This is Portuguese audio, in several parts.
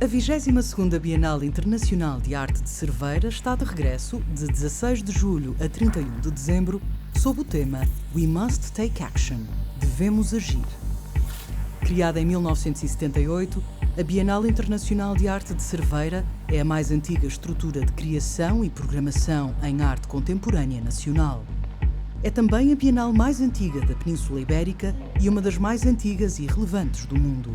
A 22ª Bienal Internacional de Arte de Cerveira está de regresso de 16 de julho a 31 de dezembro, sob o tema We Must Take Action – Devemos Agir. Criada em 1978, a Bienal Internacional de Arte de Cerveira é a mais antiga estrutura de criação e programação em arte contemporânea nacional. É também a Bienal mais antiga da Península Ibérica e uma das mais antigas e relevantes do mundo.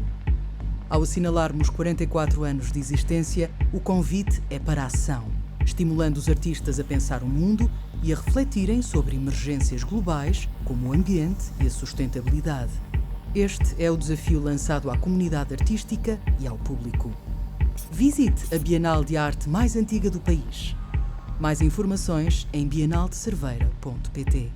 Ao assinalarmos 44 anos de existência, o convite é para a ação, estimulando os artistas a pensar o mundo e a refletirem sobre emergências globais, como o ambiente e a sustentabilidade. Este é o desafio lançado à comunidade artística e ao público. Visite a Bienal de Arte mais antiga do país. Mais informações em bienaldecerveira.pt.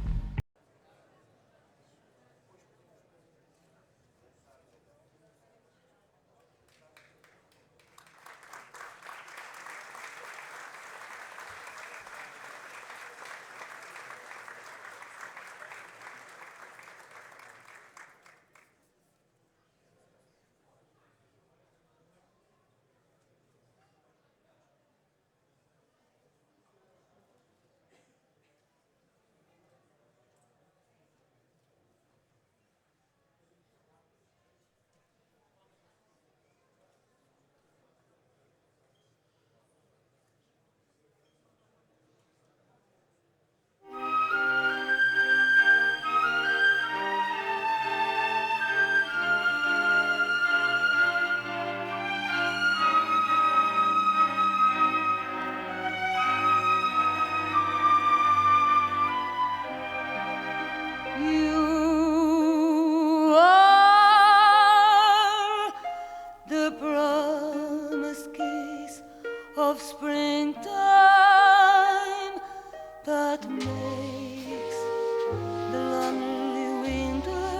You are the promised kiss of springtime that makes the lonely winter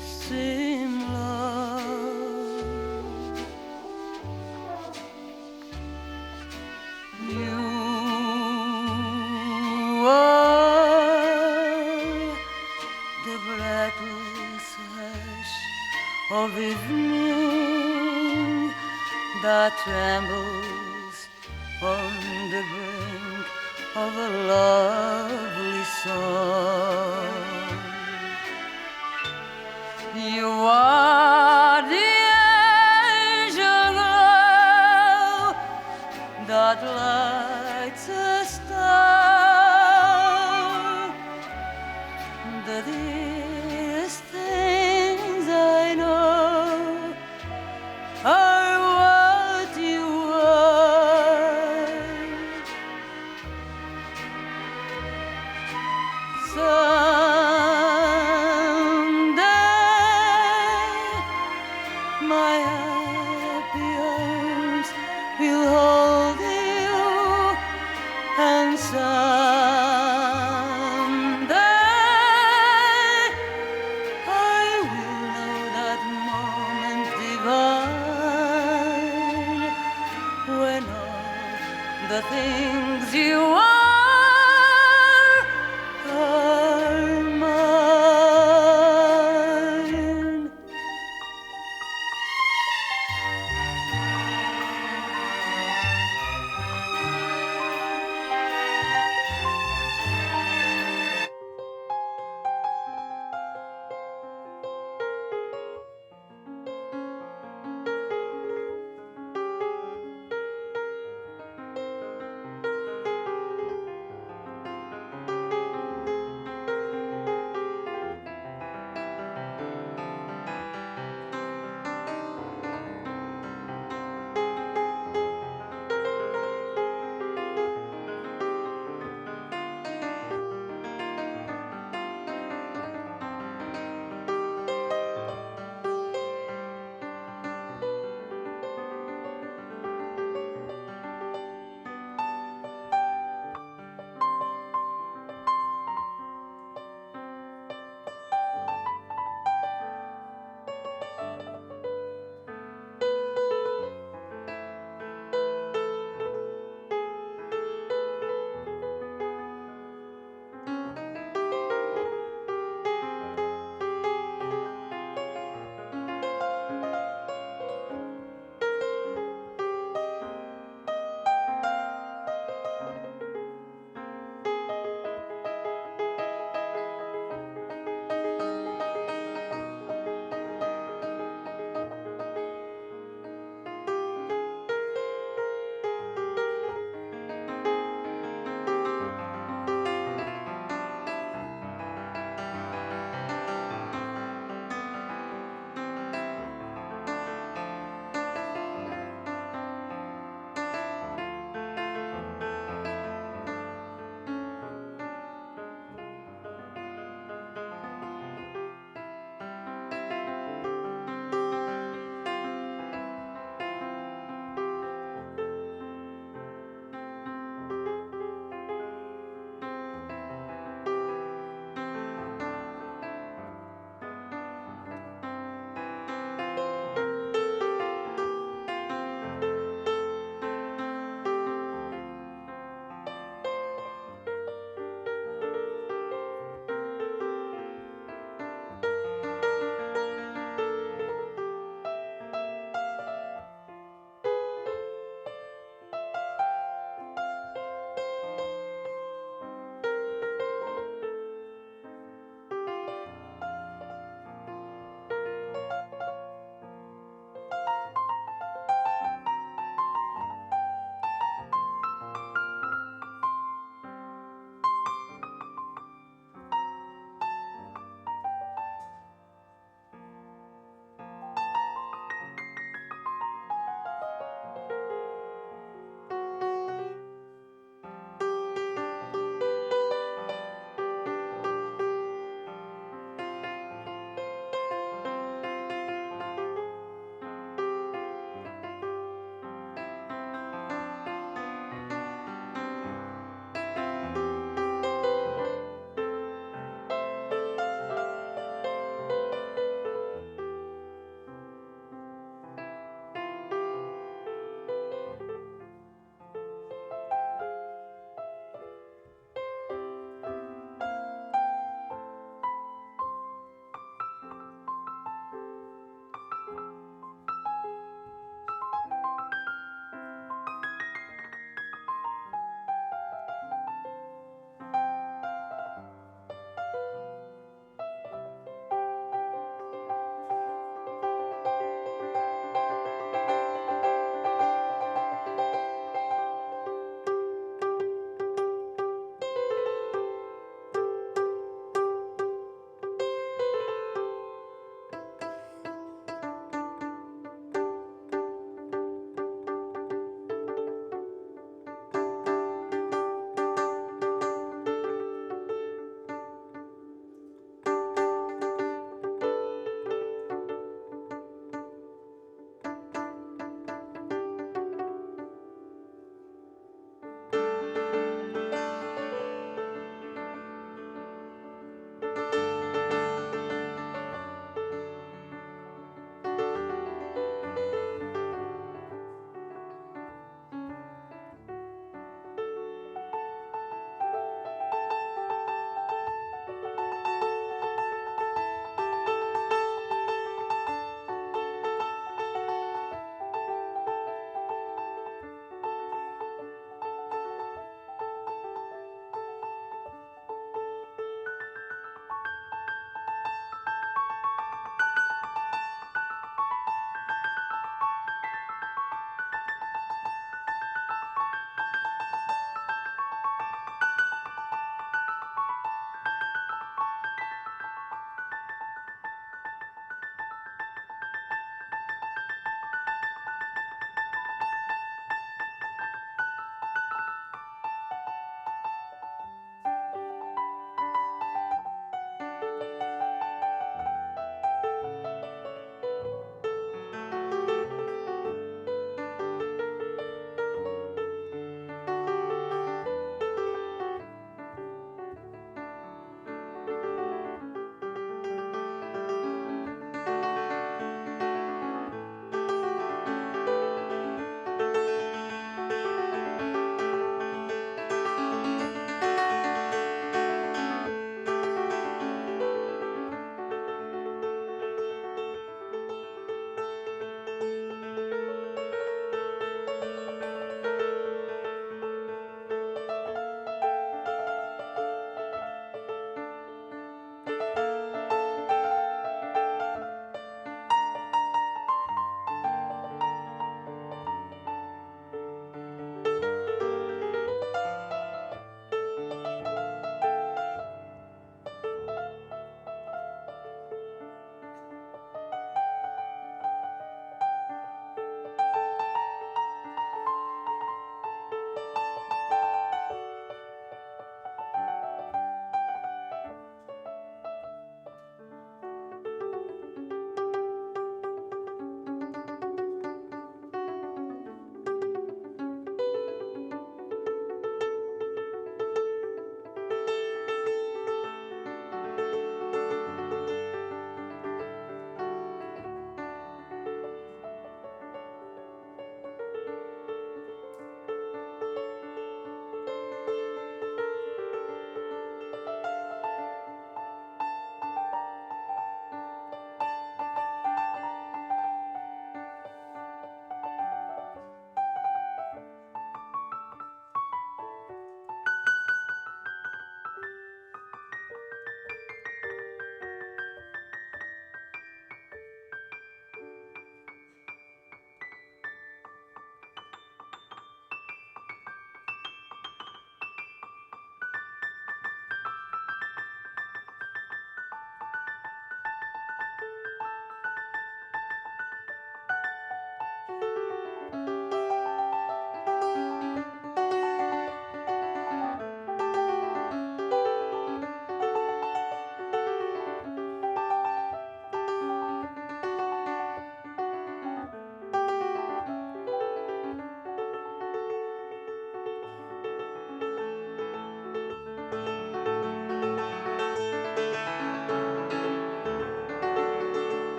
seem long. You are the breathless hush of evening that trembles on the brink of a lovely song. You are the angel glow that lights a star. The dearest things I know are what you are. Someday my happy arms will hold you, and someday I will know that moment divine when all the things you are mine.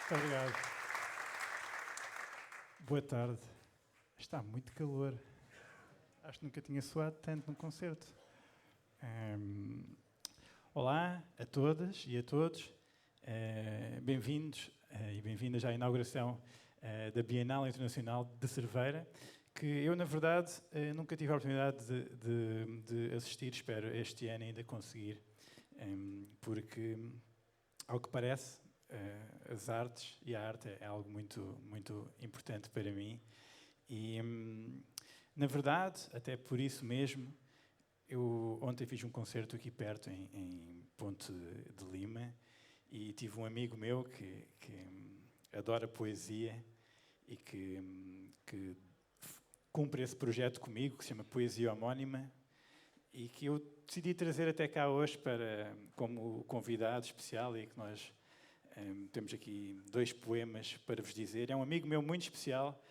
Muito obrigado. Boa tarde. Está muito calor. Acho que nunca tinha suado tanto num concerto. Olá a todas e a todos. Bem-vindos e bem-vindas à inauguração da Bienal Internacional de Cerveira, que eu, na verdade, nunca tive a oportunidade de assistir. Espero este ano ainda conseguir, porque, ao que parece, as artes e a arte é algo muito, muito importante para mim. E, na verdade, até por isso mesmo, eu ontem fiz um concerto aqui perto, em Ponte de Lima, e tive um amigo meu que adora poesia e que cumpre esse projeto comigo, que se chama Poesia Homónima, e que eu decidi trazer até cá hoje como convidado especial, e que nós temos aqui 2 poemas para vos dizer. É um amigo meu muito especial,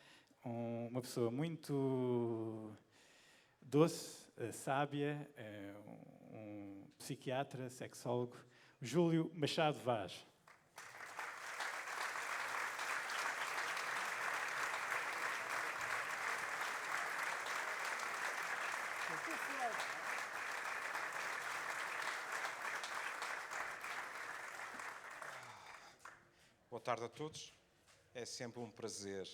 uma pessoa muito doce, sábia, um psiquiatra, sexólogo, Júlio Machado Vaz. Boa tarde a todos. É sempre um prazer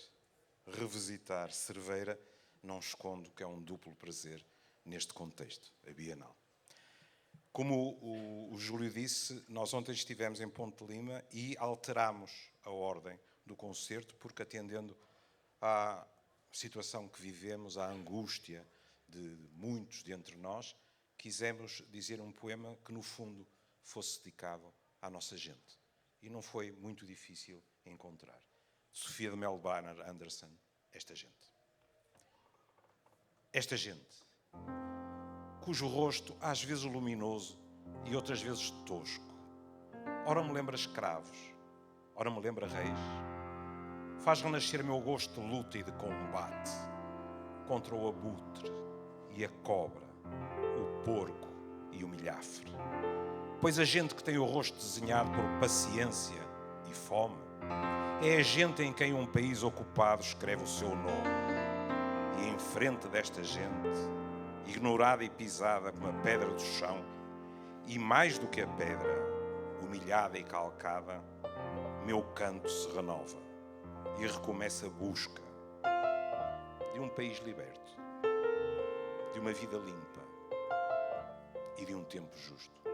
revisitar Cerveira. Não escondo que é um duplo prazer neste contexto, a Bienal. Como o Júlio disse, nós ontem estivemos em Ponte de Lima e alterámos a ordem do concerto porque, atendendo à situação que vivemos, à angústia de muitos de entre nós, quisemos dizer um poema que, no fundo, fosse dedicado à nossa gente. E não foi muito difícil encontrar. Sofia de Mel Banner Anderson, Esta Gente. Esta gente, cujo rosto às vezes luminoso e outras vezes tosco, ora me lembra escravos, ora me lembra reis, faz renascer meu gosto de luta e de combate contra o abutre e a cobra, o porco e o milhafre. Pois a gente que tem o rosto desenhado por paciência e fome é a gente em quem um país ocupado escreve o seu nome. E em frente desta gente, ignorada e pisada como a pedra do chão, e mais do que a pedra, humilhada e calcada, meu canto se renova e recomeça a busca de um país liberto, de uma vida limpa e de um tempo justo.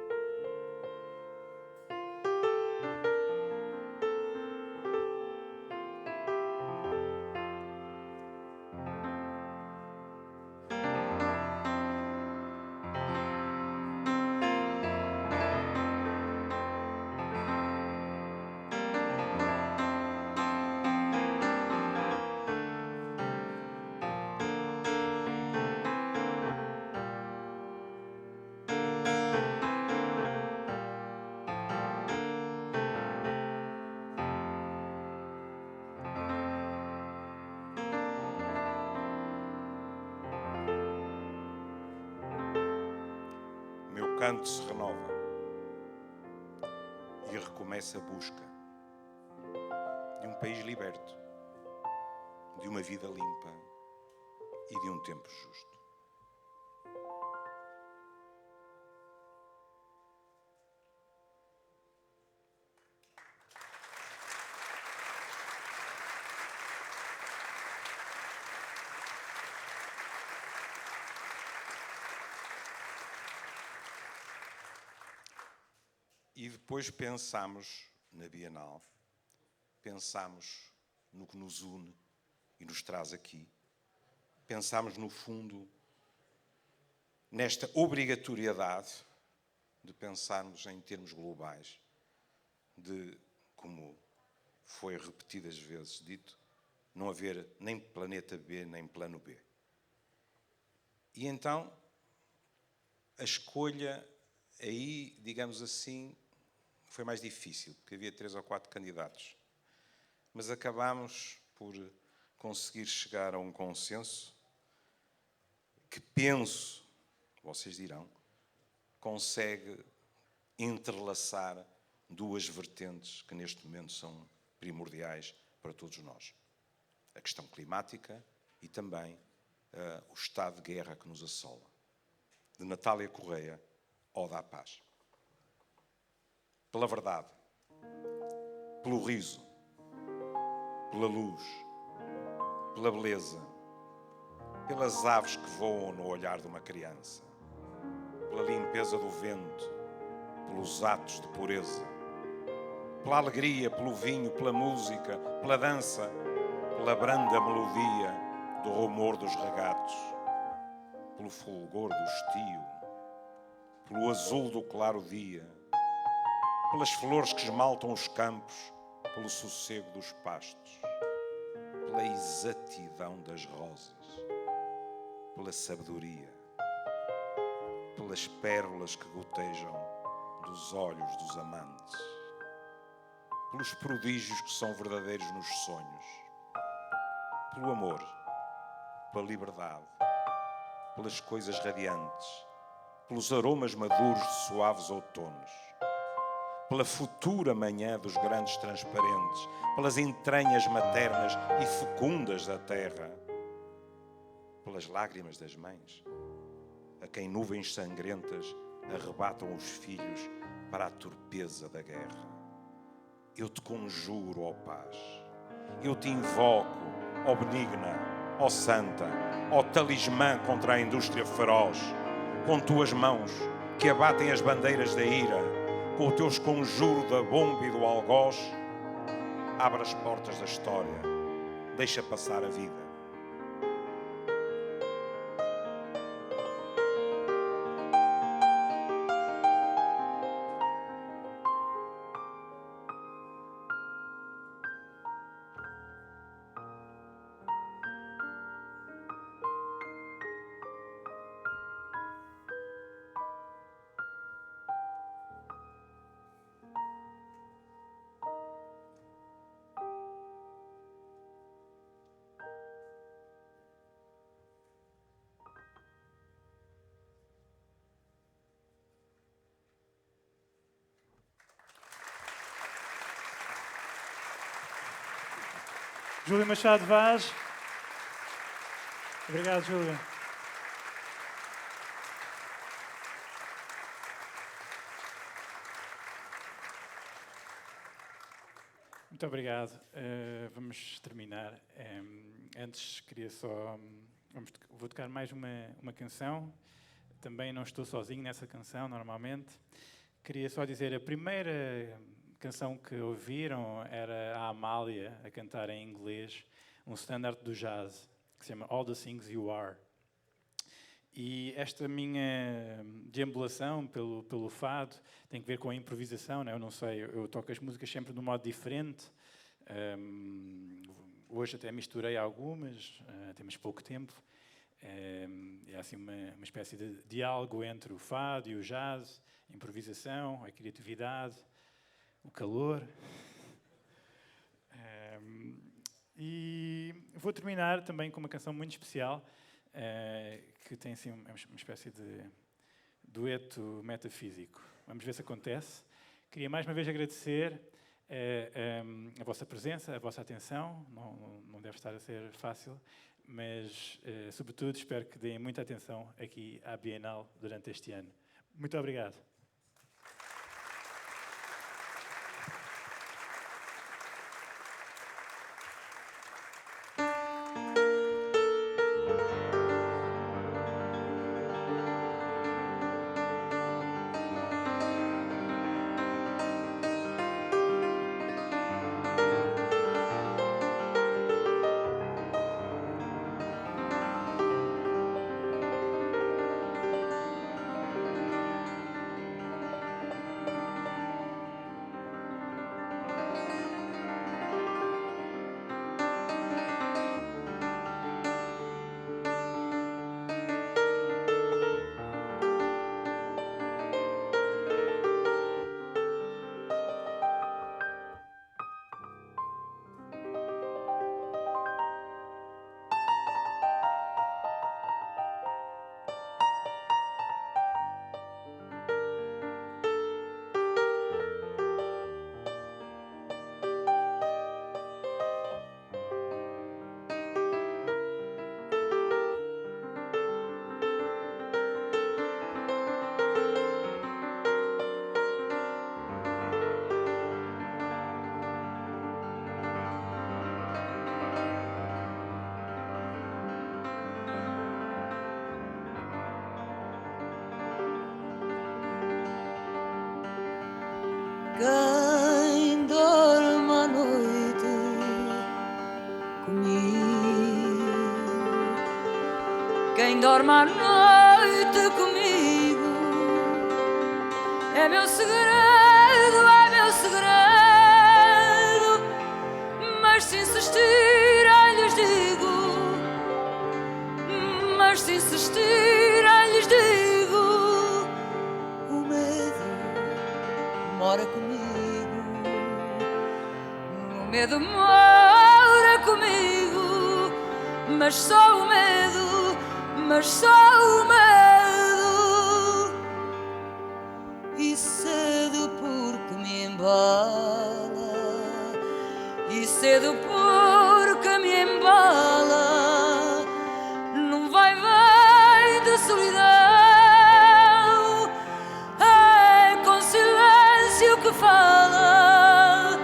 Meu canto se renova e recomeça a busca de um país liberto, de uma vida limpa e de um tempo justo. E depois pensamos na Bienal, pensamos no que nos une e nos traz aqui. Pensamos, no fundo, nesta obrigatoriedade de pensarmos em termos globais, de, como foi repetidas vezes dito, não haver nem planeta B, nem plano B. E então, a escolha aí, digamos assim, foi mais difícil, porque havia 3 ou 4 candidatos. Mas acabámos por conseguir chegar a um consenso que penso, vocês dirão, consegue entrelaçar 2 vertentes que neste momento são primordiais para todos nós. A questão climática e também o estado de guerra que nos assola. De Natália Correia, Ode à Paz. Pela verdade, pelo riso, pela luz, pela beleza, pelas aves que voam no olhar de uma criança, pela limpeza do vento, pelos atos de pureza, pela alegria, pelo vinho, pela música, pela dança, pela branda melodia do rumor dos regatos, pelo fulgor do estio, pelo azul do claro dia, pelas flores que esmaltam os campos, pelo sossego dos pastos, pela exatidão das rosas, pela sabedoria, pelas pérolas que gotejam dos olhos dos amantes, pelos prodígios que são verdadeiros nos sonhos, pelo amor, pela liberdade, pelas coisas radiantes, pelos aromas maduros de suaves outonos, pela futura manhã dos grandes transparentes, pelas entranhas maternas e fecundas da terra, pelas lágrimas das mães, a quem nuvens sangrentas arrebatam os filhos para a torpeza da guerra. Eu te conjuro, ó paz, eu te invoco, ó benigna, ó santa, ó talismã contra a indústria feroz, com tuas mãos que abatem as bandeiras da ira, com o teu esconjuro da bomba e do algoz, abre as portas da história, deixa passar a vida. Júlia Machado Vaz. Obrigado, Júlia. Muito obrigado. Vamos terminar. Antes queria só... vou tocar mais uma canção. Também não estou sozinho nessa canção, normalmente. Queria só dizer, a primeira canção que ouviram era a Amália a cantar em inglês um standard do jazz que se chama All the Things You Are. E esta minha deambulação pelo fado tem que ver com a improvisação, né? Eu não sei, eu toco as músicas sempre de um modo diferente. Hoje até misturei algumas, temos pouco tempo. É assim uma espécie de diálogo entre o fado e o jazz, a improvisação, a criatividade, o calor. E vou terminar também com uma canção muito especial, que tem assim uma espécie de dueto metafísico. Vamos ver se acontece. Queria mais uma vez agradecer a vossa presença, a vossa atenção. Não deve estar a ser fácil, mas sobretudo espero que deem muita atenção aqui à Bienal durante este ano. Muito obrigado. quem dorme à noite comigo. É meu segredo, mas se insistirem lhes digo, mas se insistirem lhes digo, o medo mora comigo, o medo mora comigo, mas só o medo, mas só o medo, e cedo porque me embala, e cedo porque me embala, num vai-vai de solidão, é com silêncio que fala,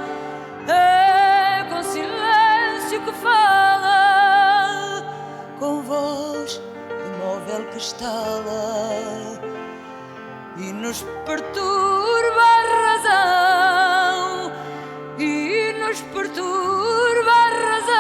é com silêncio que fala, com voz de móvel que estala e nos perturba a razão, e nos perturba a razão.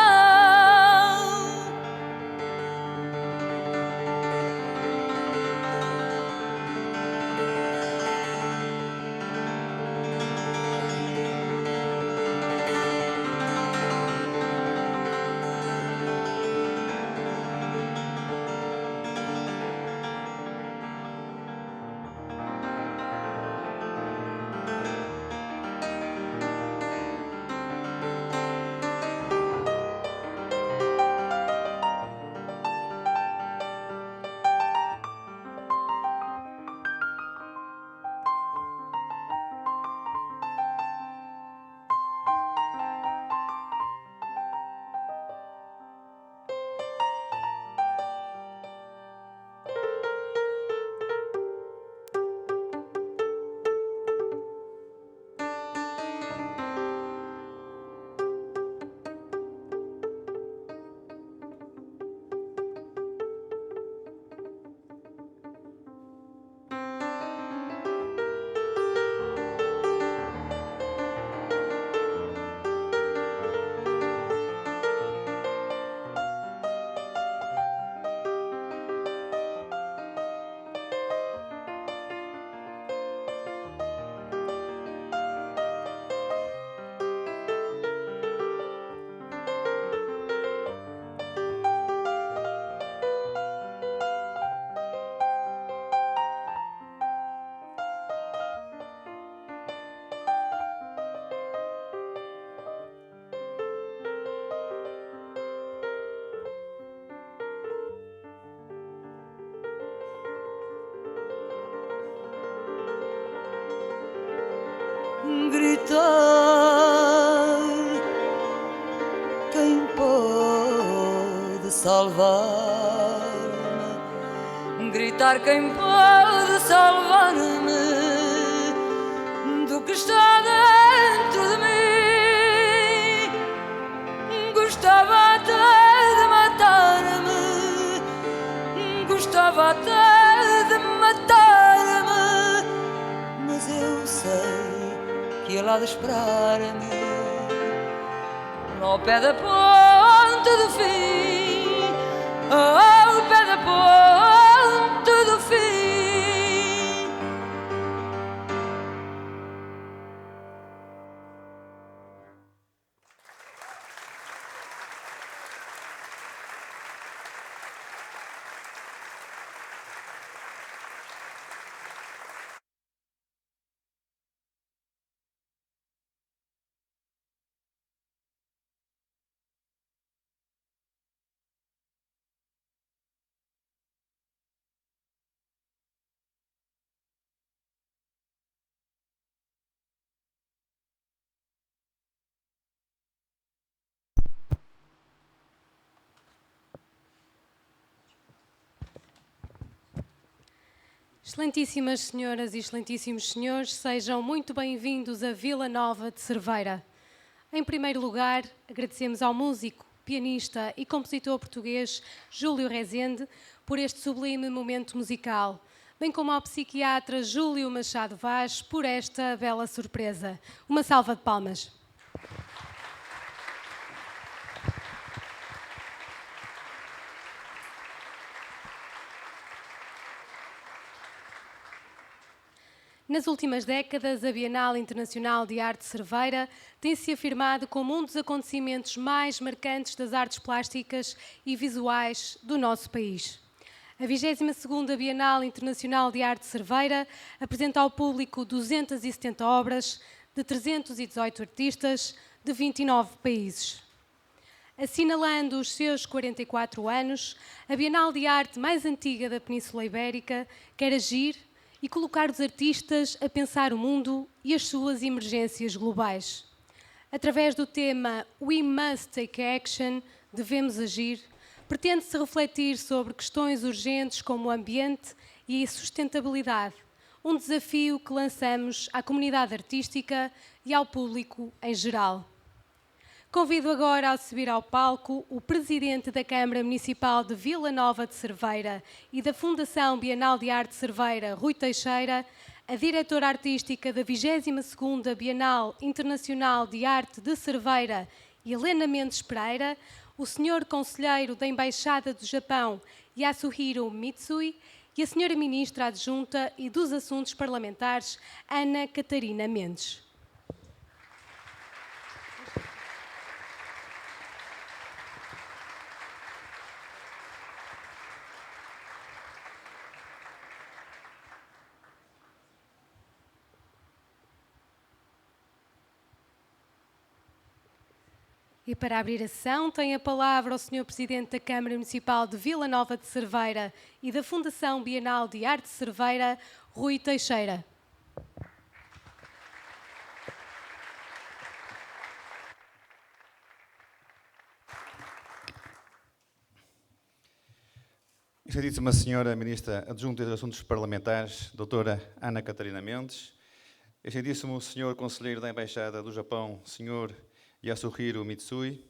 Gritar, quem pode salvar-me? Gritar, quem pode salvar-me do que está dentro de mim? Gostava até de matar-me, gostava até de matar-me, mas eu sei que ele há de esperar-me ao pé da ponte do fim, ao pé da ponte do fim. Excelentíssimas senhoras e excelentíssimos senhores, sejam muito bem-vindos a Vila Nova de Cerveira. Em primeiro lugar, agradecemos ao músico, pianista e compositor português Júlio Rezende por este sublime momento musical, bem como ao psiquiatra Júlio Machado Vaz por esta bela surpresa. Uma salva de palmas. Nas últimas décadas, a Bienal Internacional de Arte de Cerveira tem-se afirmado como um dos acontecimentos mais marcantes das artes plásticas e visuais do nosso país. A 22ª Bienal Internacional de Arte de Cerveira apresenta ao público 270 obras de 318 artistas de 29 países. Assinalando os seus 44 anos, a Bienal de Arte mais antiga da Península Ibérica quer agir e colocar os artistas a pensar o mundo e as suas emergências globais. Através do tema We Must Take Action, devemos agir, pretende-se refletir sobre questões urgentes como o ambiente e a sustentabilidade, um desafio que lançamos à comunidade artística e ao público em geral. Convido agora a subir ao palco o Presidente da Câmara Municipal de Vila Nova de Cerveira e da Fundação Bienal de Arte de Cerveira, Rui Teixeira, a Diretora Artística da 22ª Bienal Internacional de Arte de Cerveira, Helena Mendes Pereira, o Sr. Conselheiro da Embaixada do Japão, Yasuhiro Mitsui, e a Sra. Ministra Adjunta e dos Assuntos Parlamentares, Ana Catarina Mendes. E para abrir a sessão, tem a palavra o Sr. Presidente da Câmara Municipal de Vila Nova de Cerveira e da Fundação Bienal de Arte de Cerveira, Rui Teixeira. Excelentíssima Senhora Ministra Adjunta dos Assuntos Parlamentares, Doutora Ana Catarina Mendes, Excelentíssimo Senhor Conselheiro da Embaixada do Japão, Sr. Yasuhiro Mitsui,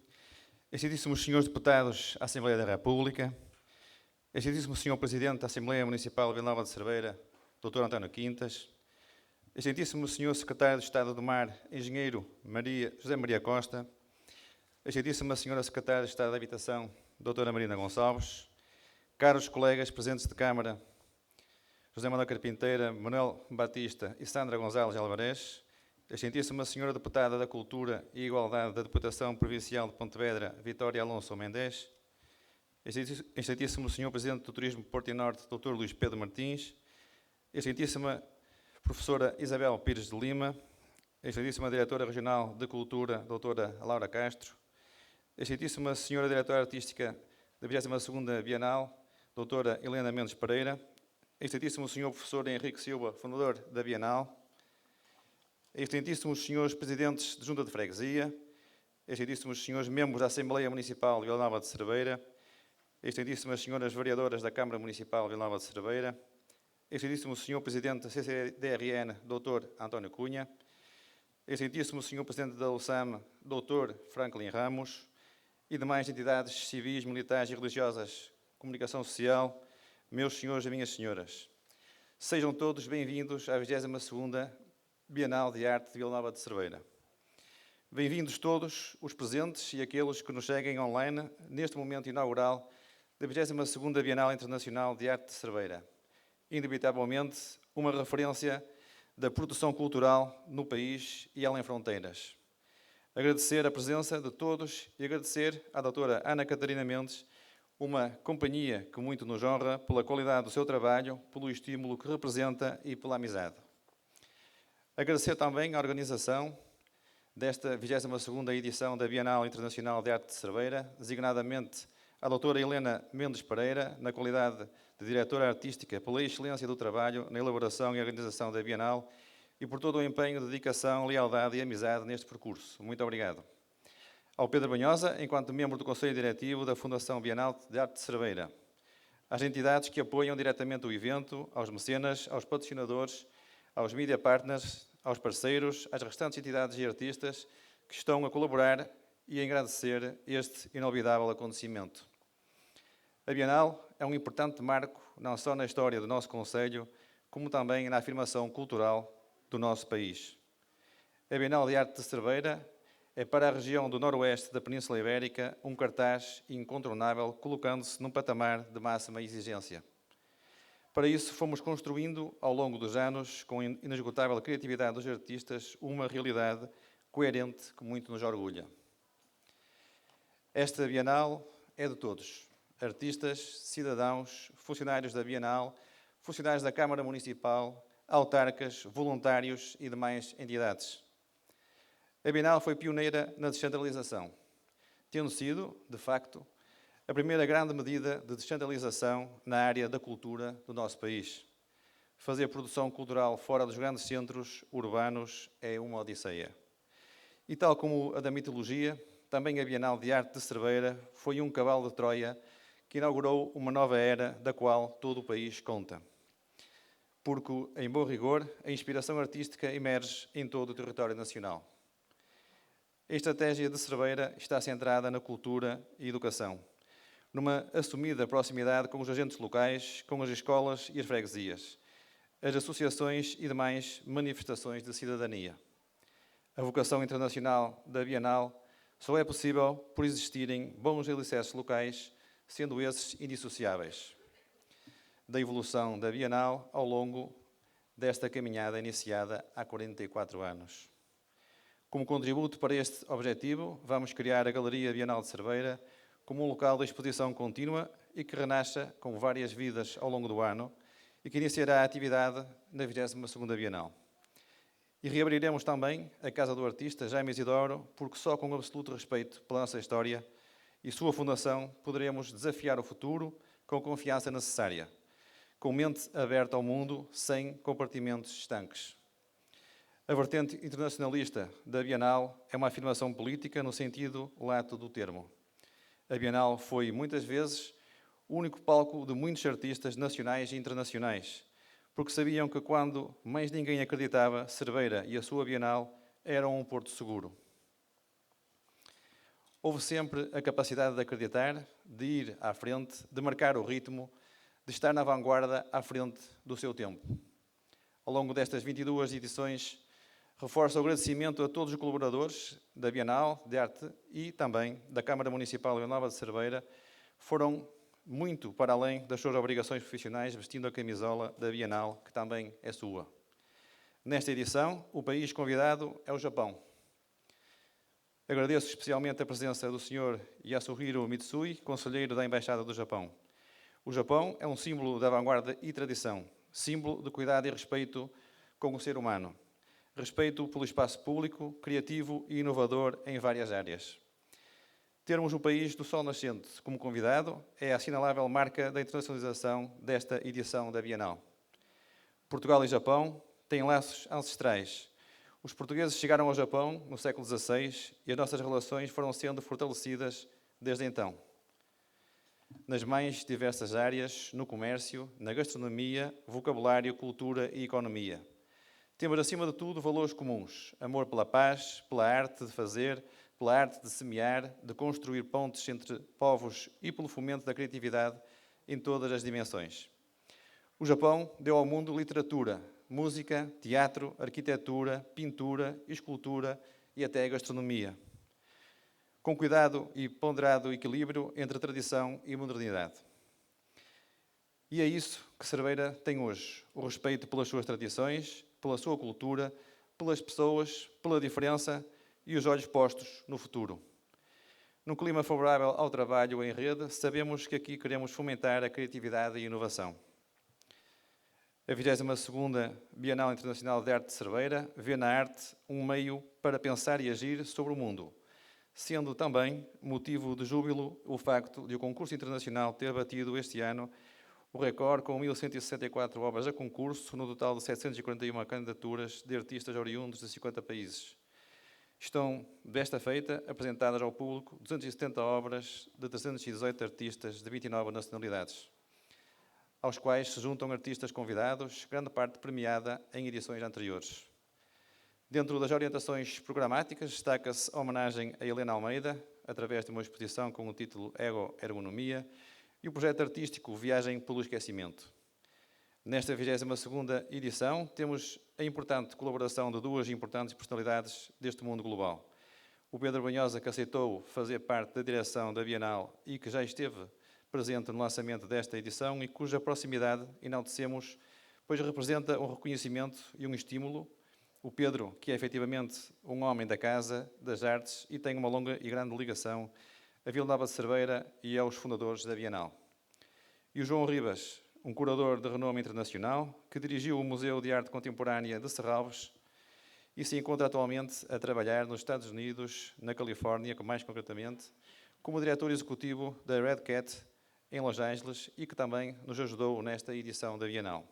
Excelentíssimos Senhores Deputados à Assembleia da República, Excelentíssimo Senhor Presidente da Assembleia Municipal de Vila Nova de Cerveira, Dr. António Quintas, Excelentíssimo Senhor Secretário de Estado do Mar, Engenheiro José Maria Costa, Excelentíssima Senhora Secretária de Estado da Habitação, Doutora Marina Gonçalves, caros colegas presentes de Câmara, José Manuel Carpinteira, Manuel Batista e Sandra Gonzalez Alvarez, Excelentíssima Senhora Deputada da Cultura e Igualdade da Deputação Provincial de Pontevedra, Vitória Alonso Mendes, Excelentíssimo Senhor Presidente do Turismo Porto e Norte, Dr. Luís Pedro Martins, Excelentíssima Professora Isabel Pires de Lima, Excelentíssima Diretora Regional de Cultura, Doutora Laura Castro, Excelentíssima Senhora Diretora Artística da 22ª Bienal, Doutora Helena Mendes Pereira, Excelentíssimo Senhor Professor Henrique Silva, fundador da Bienal, Excelentíssimos Senhores Presidentes de Junta de Freguesia, Excelentíssimos Senhores Membros da Assembleia Municipal de Vila Nova de Cerveira, Excelentíssimas Senhoras Vereadoras da Câmara Municipal de Vila Nova de Cerveira, Excelentíssimo Senhor Presidente da CCDRN, Dr. António Cunha, Excelentíssimo Senhor Presidente da USAM, Dr. Franklin Ramos, e demais entidades civis, militares e religiosas, comunicação social, meus senhores e minhas senhoras. Sejam todos bem-vindos à 22ª Bienal de Arte de Vila Nova de Cerveira. Bem-vindos todos os presentes e aqueles que nos seguem online neste momento inaugural da 22ª Bienal Internacional de Arte de Cerveira. Indubitavelmente, uma referência da produção cultural no país e além fronteiras. Agradecer a presença de todos e agradecer à doutora Ana Catarina Mendes, uma companhia que muito nos honra pela qualidade do seu trabalho, pelo estímulo que representa e pela amizade. Agradecer também à organização desta 22ª edição da Bienal Internacional de Arte de Cerveira, designadamente à doutora Helena Mendes Pereira, na qualidade de diretora artística, pela excelência do trabalho na elaboração e organização da Bienal e por todo o empenho, dedicação, lealdade e amizade neste percurso. Muito obrigado. Ao Pedro Banhosa, enquanto membro do Conselho Diretivo da Fundação Bienal de Arte de Cerveira, às entidades que apoiam diretamente o evento, aos mecenas, aos patrocinadores, aos media partners, aos parceiros, às restantes entidades e artistas que estão a colaborar e a agradecer este inolvidável acontecimento. A Bienal é um importante marco, não só na história do nosso Conselho, como também na afirmação cultural do nosso país. A Bienal de Arte de Cerveira é para a região do noroeste da Península Ibérica um cartaz incontornável, colocando-se num patamar de máxima exigência. Para isso, fomos construindo, ao longo dos anos, com a inesgotável criatividade dos artistas, uma realidade coerente que muito nos orgulha. Esta Bienal é de todos. Artistas, cidadãos, funcionários da Bienal, funcionários da Câmara Municipal, autarcas, voluntários e demais entidades. A Bienal foi pioneira na descentralização, tendo sido, de facto, a primeira grande medida de descentralização na área da cultura do nosso país. Fazer produção cultural fora dos grandes centros urbanos é uma odisseia. E tal como a da mitologia, também a Bienal de Arte de Cerveira foi um cavalo de Troia que inaugurou uma nova era da qual todo o país conta. Porque, em bom rigor, a inspiração artística emerge em todo o território nacional. A estratégia de Cerveira está centrada na cultura e educação, numa assumida proximidade com os agentes locais, com as escolas e as freguesias, as associações e demais manifestações de cidadania. A vocação internacional da Bienal só é possível por existirem bons alicerces locais, sendo esses indissociáveis da evolução da Bienal ao longo desta caminhada iniciada há 44 anos. Como contributo para este objetivo, vamos criar a Galeria Bienal de Cerveira como um local de exposição contínua e que renasça com várias vidas ao longo do ano e que iniciará a atividade na 22ª Bienal. E reabriremos também a Casa do Artista Jaime Isidoro, porque só com absoluto respeito pela nossa história e sua fundação poderemos desafiar o futuro com a confiança necessária, com mente aberta ao mundo, sem compartimentos estanques. A vertente internacionalista da Bienal é uma afirmação política no sentido lato do termo. A Bienal foi, muitas vezes, o único palco de muitos artistas nacionais e internacionais, porque sabiam que quando mais ninguém acreditava, Cerveira e a sua Bienal eram um porto seguro. Houve sempre a capacidade de acreditar, de ir à frente, de marcar o ritmo, de estar na vanguarda à frente do seu tempo. Ao longo destas 22 edições, reforço o agradecimento a todos os colaboradores da Bienal de Arte e também da Câmara Municipal de Vila Nova de Cerveira. Foram muito para além das suas obrigações profissionais, vestindo a camisola da Bienal, que também é sua. Nesta edição, o país convidado é o Japão. Agradeço especialmente a presença do Sr. Yasuhiro Mitsui, conselheiro da Embaixada do Japão. O Japão é um símbolo da vanguarda e tradição, símbolo de cuidado e respeito com o ser humano. Respeito pelo espaço público, criativo e inovador em várias áreas. Termos o país do Sol Nascente como convidado é a assinalável marca da internacionalização desta edição da Bienal. Portugal e Japão têm laços ancestrais. Os portugueses chegaram ao Japão no século XVI e as nossas relações foram sendo fortalecidas desde então. Nas mais diversas áreas, no comércio, na gastronomia, vocabulário, cultura e economia. Temos, acima de tudo, valores comuns. Amor pela paz, pela arte de fazer, pela arte de semear, de construir pontes entre povos e pelo fomento da criatividade em todas as dimensões. O Japão deu ao mundo literatura, música, teatro, arquitetura, pintura, escultura e até gastronomia, com cuidado e ponderado equilíbrio entre tradição e modernidade. E é isso que Cerveira tem hoje, o respeito pelas suas tradições, pela sua cultura, pelas pessoas, pela diferença e os olhos postos no futuro. Num clima favorável ao trabalho em rede, sabemos que aqui queremos fomentar a criatividade e a inovação. A 22ª Bienal Internacional de Arte de Cerveira vê na arte um meio para pensar e agir sobre o mundo, sendo também motivo de júbilo o facto de o concurso internacional ter batido este ano o recorde com 1.164 obras a concurso, no total de 741 candidaturas de artistas oriundos de 50 países. Estão, desta feita, apresentadas ao público 270 obras de 318 artistas de 29 nacionalidades, aos quais se juntam artistas convidados, grande parte premiada em edições anteriores. Dentro das orientações programáticas, destaca-se a homenagem a Helena Almeida, através de uma exposição com o título Ego Ergonomia, e o projeto artístico Viagem pelo Esquecimento. Nesta 22ª edição, temos a importante colaboração de duas importantes personalidades deste mundo global. O Pedro Banhosa, que aceitou fazer parte da direção da Bienal e que já esteve presente no lançamento desta edição e cuja proximidade enaltecemos, pois representa um reconhecimento e um estímulo. O Pedro, que é efetivamente um homem da Casa das Artes e tem uma longa e grande ligação a Vila Nova de Cerveira e aos fundadores da Bienal. E o João Ribas, um curador de renome internacional, que dirigiu o Museu de Arte Contemporânea de Serralves e se encontra atualmente a trabalhar nos Estados Unidos, na Califórnia, mais concretamente, como diretor executivo da Red Cat em Los Angeles e que também nos ajudou nesta edição da Bienal.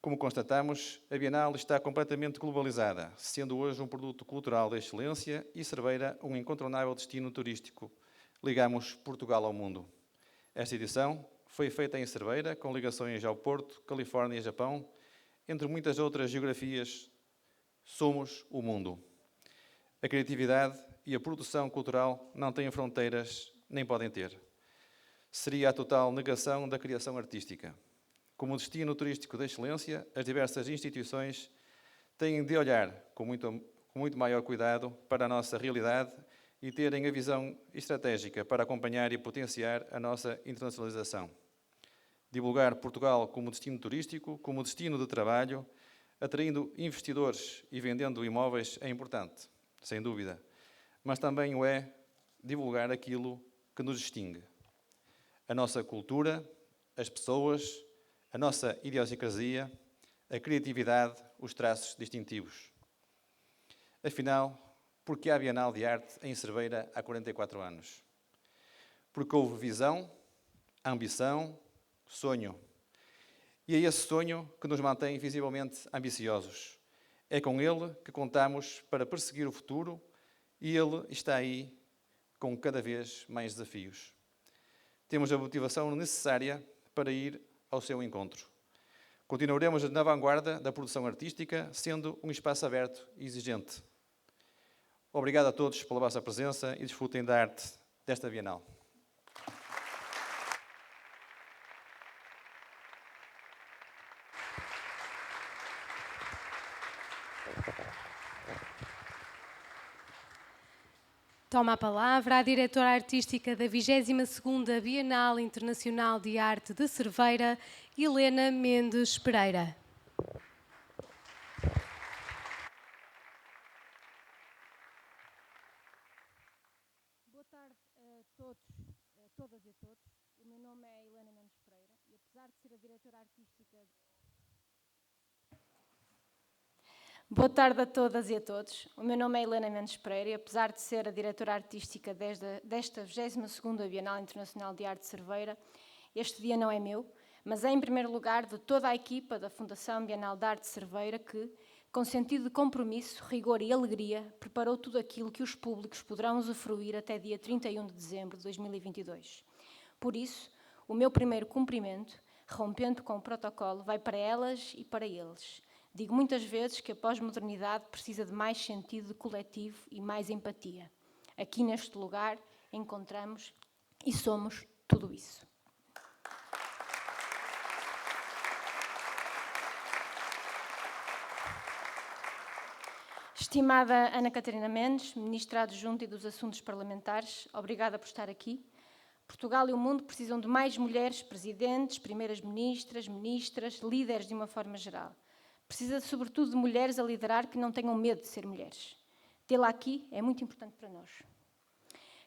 Como constatamos, a Bienal está completamente globalizada, sendo hoje um produto cultural de excelência e Cerveira um incontornável destino turístico. Ligamos Portugal ao mundo. Esta edição foi feita em Cerveira, com ligações ao Porto, Califórnia e Japão, entre muitas outras geografias. Somos o mundo. A criatividade e a produção cultural não têm fronteiras, nem podem ter. Seria a total negação da criação artística. Como destino turístico de excelência, as diversas instituições têm de olhar com muito maior cuidado para a nossa realidade e terem a visão estratégica para acompanhar e potenciar a nossa internacionalização. Divulgar Portugal como destino turístico, como destino de trabalho, atraindo investidores e vendendo imóveis é importante, sem dúvida. Mas também o é divulgar aquilo que nos distingue. A nossa cultura, as pessoas, a nossa idiosincrasia, a criatividade, os traços distintivos. Afinal, por que há Bienal de Arte em Cerveira há 44 anos? Porque houve visão, ambição, sonho. E é esse sonho que nos mantém visivelmente ambiciosos. É com ele que contamos para perseguir o futuro e ele está aí com cada vez mais desafios. Temos a motivação necessária para ir ao seu encontro. Continuaremos na vanguarda da produção artística, sendo um espaço aberto e exigente. Obrigado a todos pela vossa presença e desfrutem da arte desta Bienal. Toma a palavra a diretora artística da 22ª Bienal Internacional de Arte de Cerveira, Helena Mendes Pereira. Boa tarde a todos, a todas e a todos. O meu nome é Helena Mendes Pereira e apesar de ser a diretora artística... Boa tarde a todas e a todos. O meu nome é Helena Mendes Pereira e apesar de ser a diretora artística desta 22ª Bienal Internacional de Arte de Cerveira, este dia não é meu, mas é em primeiro lugar de toda a equipa da Fundação Bienal de Arte de Cerveira que, com sentido de compromisso, rigor e alegria, preparou tudo aquilo que os públicos poderão usufruir até dia 31 de dezembro de 2022. Por isso, o meu primeiro cumprimento, rompendo com o protocolo, vai para elas e para eles. Digo muitas vezes que a pós-modernidade precisa de mais sentido de coletivo e mais empatia. Aqui neste lugar encontramos e somos tudo isso. Estimada Ana Catarina Mendes, Ministra Adjunta e dos Assuntos Parlamentares, obrigada por estar aqui. Portugal e o mundo precisam de mais mulheres presidentes, primeiras-ministras, ministras, líderes de uma forma geral. Precisa, sobretudo, de mulheres a liderar que não tenham medo de ser mulheres. Tê-la aqui é muito importante para nós.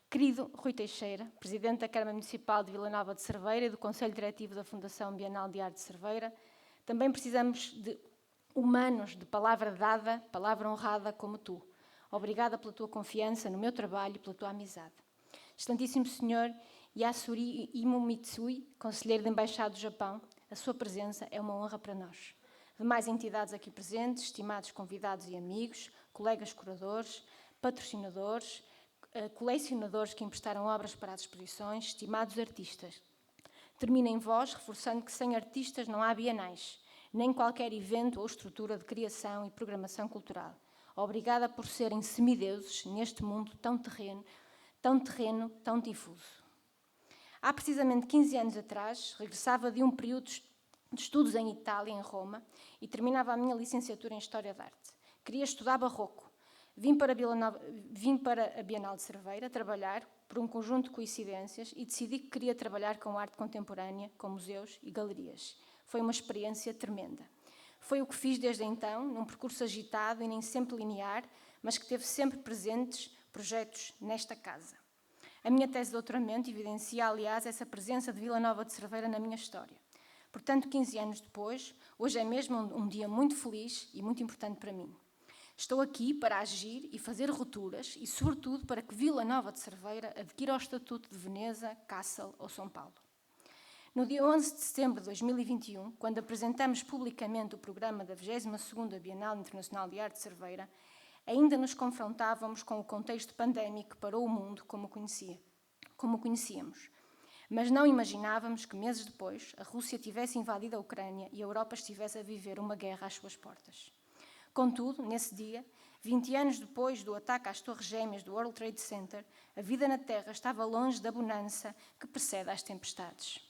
Querido Rui Teixeira, Presidente da Câmara Municipal de Vila Nova de Cerveira e do Conselho Diretivo da Fundação Bienal de Arte de Cerveira, também precisamos de humanos de palavra dada, palavra honrada como tu. Obrigada pela tua confiança no meu trabalho e pela tua amizade. Excelentíssimo Senhor Yasuri Imo Mitsui, Conselheiro da Embaixada do Japão, a sua presença é uma honra para nós. Demais entidades aqui presentes, estimados convidados e amigos, colegas curadores, patrocinadores, colecionadores que emprestaram obras para as exposições, estimados artistas. Termino em vós, reforçando que sem artistas não há bienais, nem qualquer evento ou estrutura de criação e programação cultural. Obrigada por serem semideuses neste mundo tão terreno, tão difuso. Há precisamente 15 anos atrás, regressava de um período de estudos em Itália, em Roma, e terminava a minha licenciatura em História da Arte. Queria estudar barroco. Vim para a Bienal de Cerveira trabalhar por um conjunto de coincidências e decidi que queria trabalhar com arte contemporânea, com museus e galerias. Foi uma experiência tremenda. Foi o que fiz desde então, num percurso agitado e nem sempre linear, mas que teve sempre presentes projetos nesta casa. A minha tese de doutoramento evidencia, aliás, essa presença de Vila Nova de Cerveira na minha história. Portanto, 15 anos depois, hoje é mesmo um dia muito feliz e muito importante para mim. Estou aqui para agir e fazer rupturas e, sobretudo, para que Vila Nova de Cerveira adquira o estatuto de Veneza, Kassel ou São Paulo. No dia 11 de setembro de 2021, quando apresentamos publicamente o programa da 22ª Bienal Internacional de Arte de Cerveira, ainda nos confrontávamos com o contexto pandémico que parou o mundo como o conhecíamos. Mas não imaginávamos que, meses depois, a Rússia tivesse invadido a Ucrânia e a Europa estivesse a viver uma guerra às suas portas. Contudo, nesse dia, 20 anos depois do ataque às Torres Gêmeas do World Trade Center, a vida na Terra estava longe da bonança que precede às tempestades.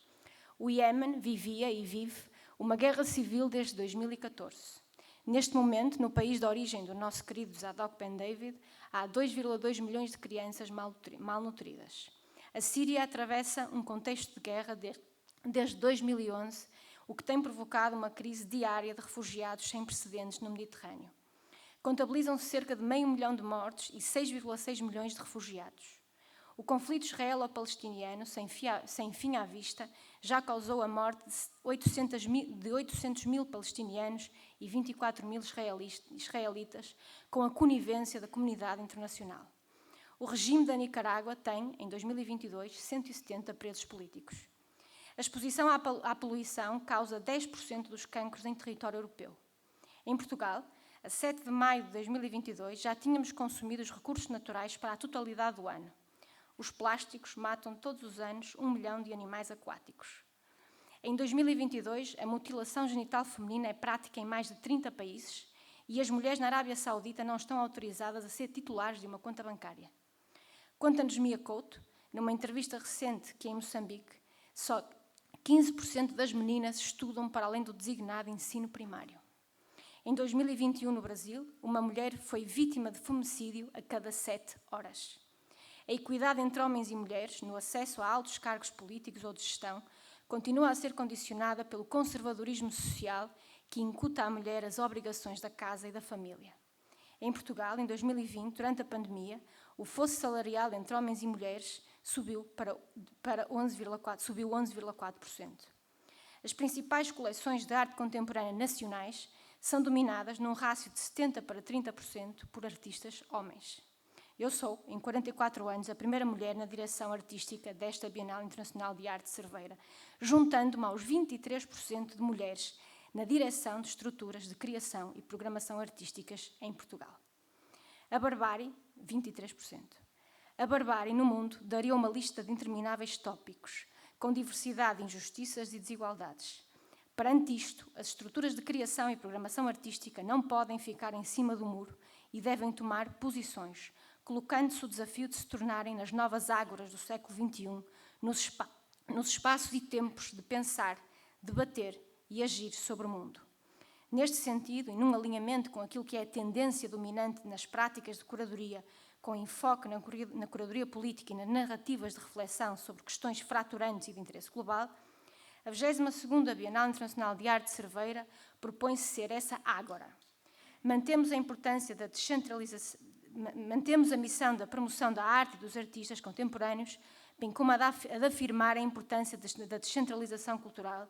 O Iémen vivia e vive uma guerra civil desde 2014. Neste momento, no país de origem do nosso querido Zadok Ben David, há 2,2 milhões de crianças malnutridas. A Síria atravessa um contexto de guerra desde 2011, o que tem provocado uma crise diária de refugiados sem precedentes no Mediterrâneo. Contabilizam-se cerca de 500 mil de mortos e 6,6 milhões de refugiados. O conflito israelo-palestiniano, sem fim à vista, já causou a morte de 800 mil palestinianos e 24 mil israelitas, com a conivência da comunidade internacional. O regime da Nicarágua tem, em 2022, 170 presos políticos. A exposição à poluição causa 10% dos cancros em território europeu. Em Portugal, a 7 de maio de 2022, já tínhamos consumido os recursos naturais para a totalidade do ano. Os plásticos matam todos os anos 1 milhão de animais aquáticos. Em 2022, a mutilação genital feminina é prática em mais de 30 países e as mulheres na Arábia Saudita não estão autorizadas a ser titulares de uma conta bancária. Conta-nos Mia Couto, numa entrevista recente que em Moçambique, só 15% das meninas estudam para além do designado ensino primário. Em 2021, no Brasil, uma mulher foi vítima de fomicídio a cada 7 horas. A equidade entre homens e mulheres, no acesso a altos cargos políticos ou de gestão, continua a ser condicionada pelo conservadorismo social que incuta à mulher as obrigações da casa e da família. Em Portugal, em 2020, durante a pandemia, o fosso salarial entre homens e mulheres subiu 11,4%. As principais coleções de arte contemporânea nacionais são dominadas num rácio de 70% para 30% por artistas homens. Eu sou, em 44 anos, a primeira mulher na direção artística desta Bienal Internacional de Arte de Cerveira, juntando-me aos 23% de mulheres na direção de estruturas de criação e programação artísticas em Portugal. A barbárie, 23%. A barbárie no mundo daria uma lista de intermináveis tópicos, com diversidade, injustiças e desigualdades. Perante isto, as estruturas de criação e programação artística não podem ficar em cima do muro e devem tomar posições, colocando-se o desafio de se tornarem nas novas ágoras do século XXI, nos espaços e tempos de pensar, debater e agir sobre o mundo. Neste sentido, e num alinhamento com aquilo que é a tendência dominante nas práticas de curadoria, com enfoque na curadoria política e nas narrativas de reflexão sobre questões fraturantes e de interesse global, a 22ª Bienal Internacional de Arte de Cerveira propõe-se ser essa ágora. Mantemos a importância da descentralização, mantemos a missão da promoção da arte e dos artistas contemporâneos, bem como a de afirmar a importância da descentralização cultural,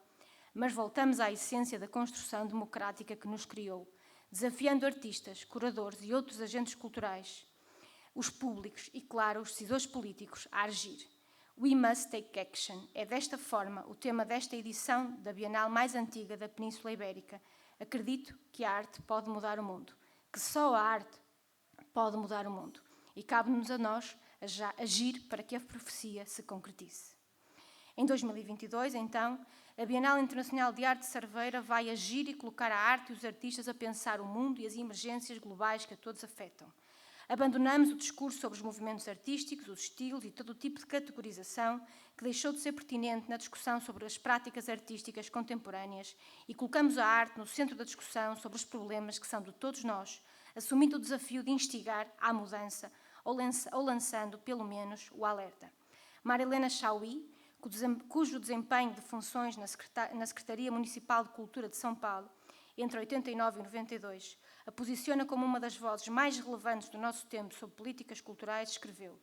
mas voltamos à essência da construção democrática que nos criou, desafiando artistas, curadores e outros agentes culturais, os públicos e, claro, os decisores políticos a agir. We must take action. É desta forma o tema desta edição da Bienal mais antiga da Península Ibérica. Acredito que a arte pode mudar o mundo, que só a arte pode mudar o mundo. E cabe-nos a nós agir para que a profecia se concretize. Em 2022, então, a Bienal Internacional de Arte de Cerveira vai agir e colocar a arte e os artistas a pensar o mundo e as emergências globais que a todos afetam. Abandonamos o discurso sobre os movimentos artísticos, os estilos e todo o tipo de categorização que deixou de ser pertinente na discussão sobre as práticas artísticas contemporâneas e colocamos a arte no centro da discussão sobre os problemas que são de todos nós, assumindo o desafio de instigar à mudança, ou lançando, pelo menos, o alerta. Marilena Chauí, cujo desempenho de funções na Secretaria Municipal de Cultura de São Paulo, entre 89 e 92, a posiciona como uma das vozes mais relevantes do nosso tempo sobre políticas culturais, escreveu: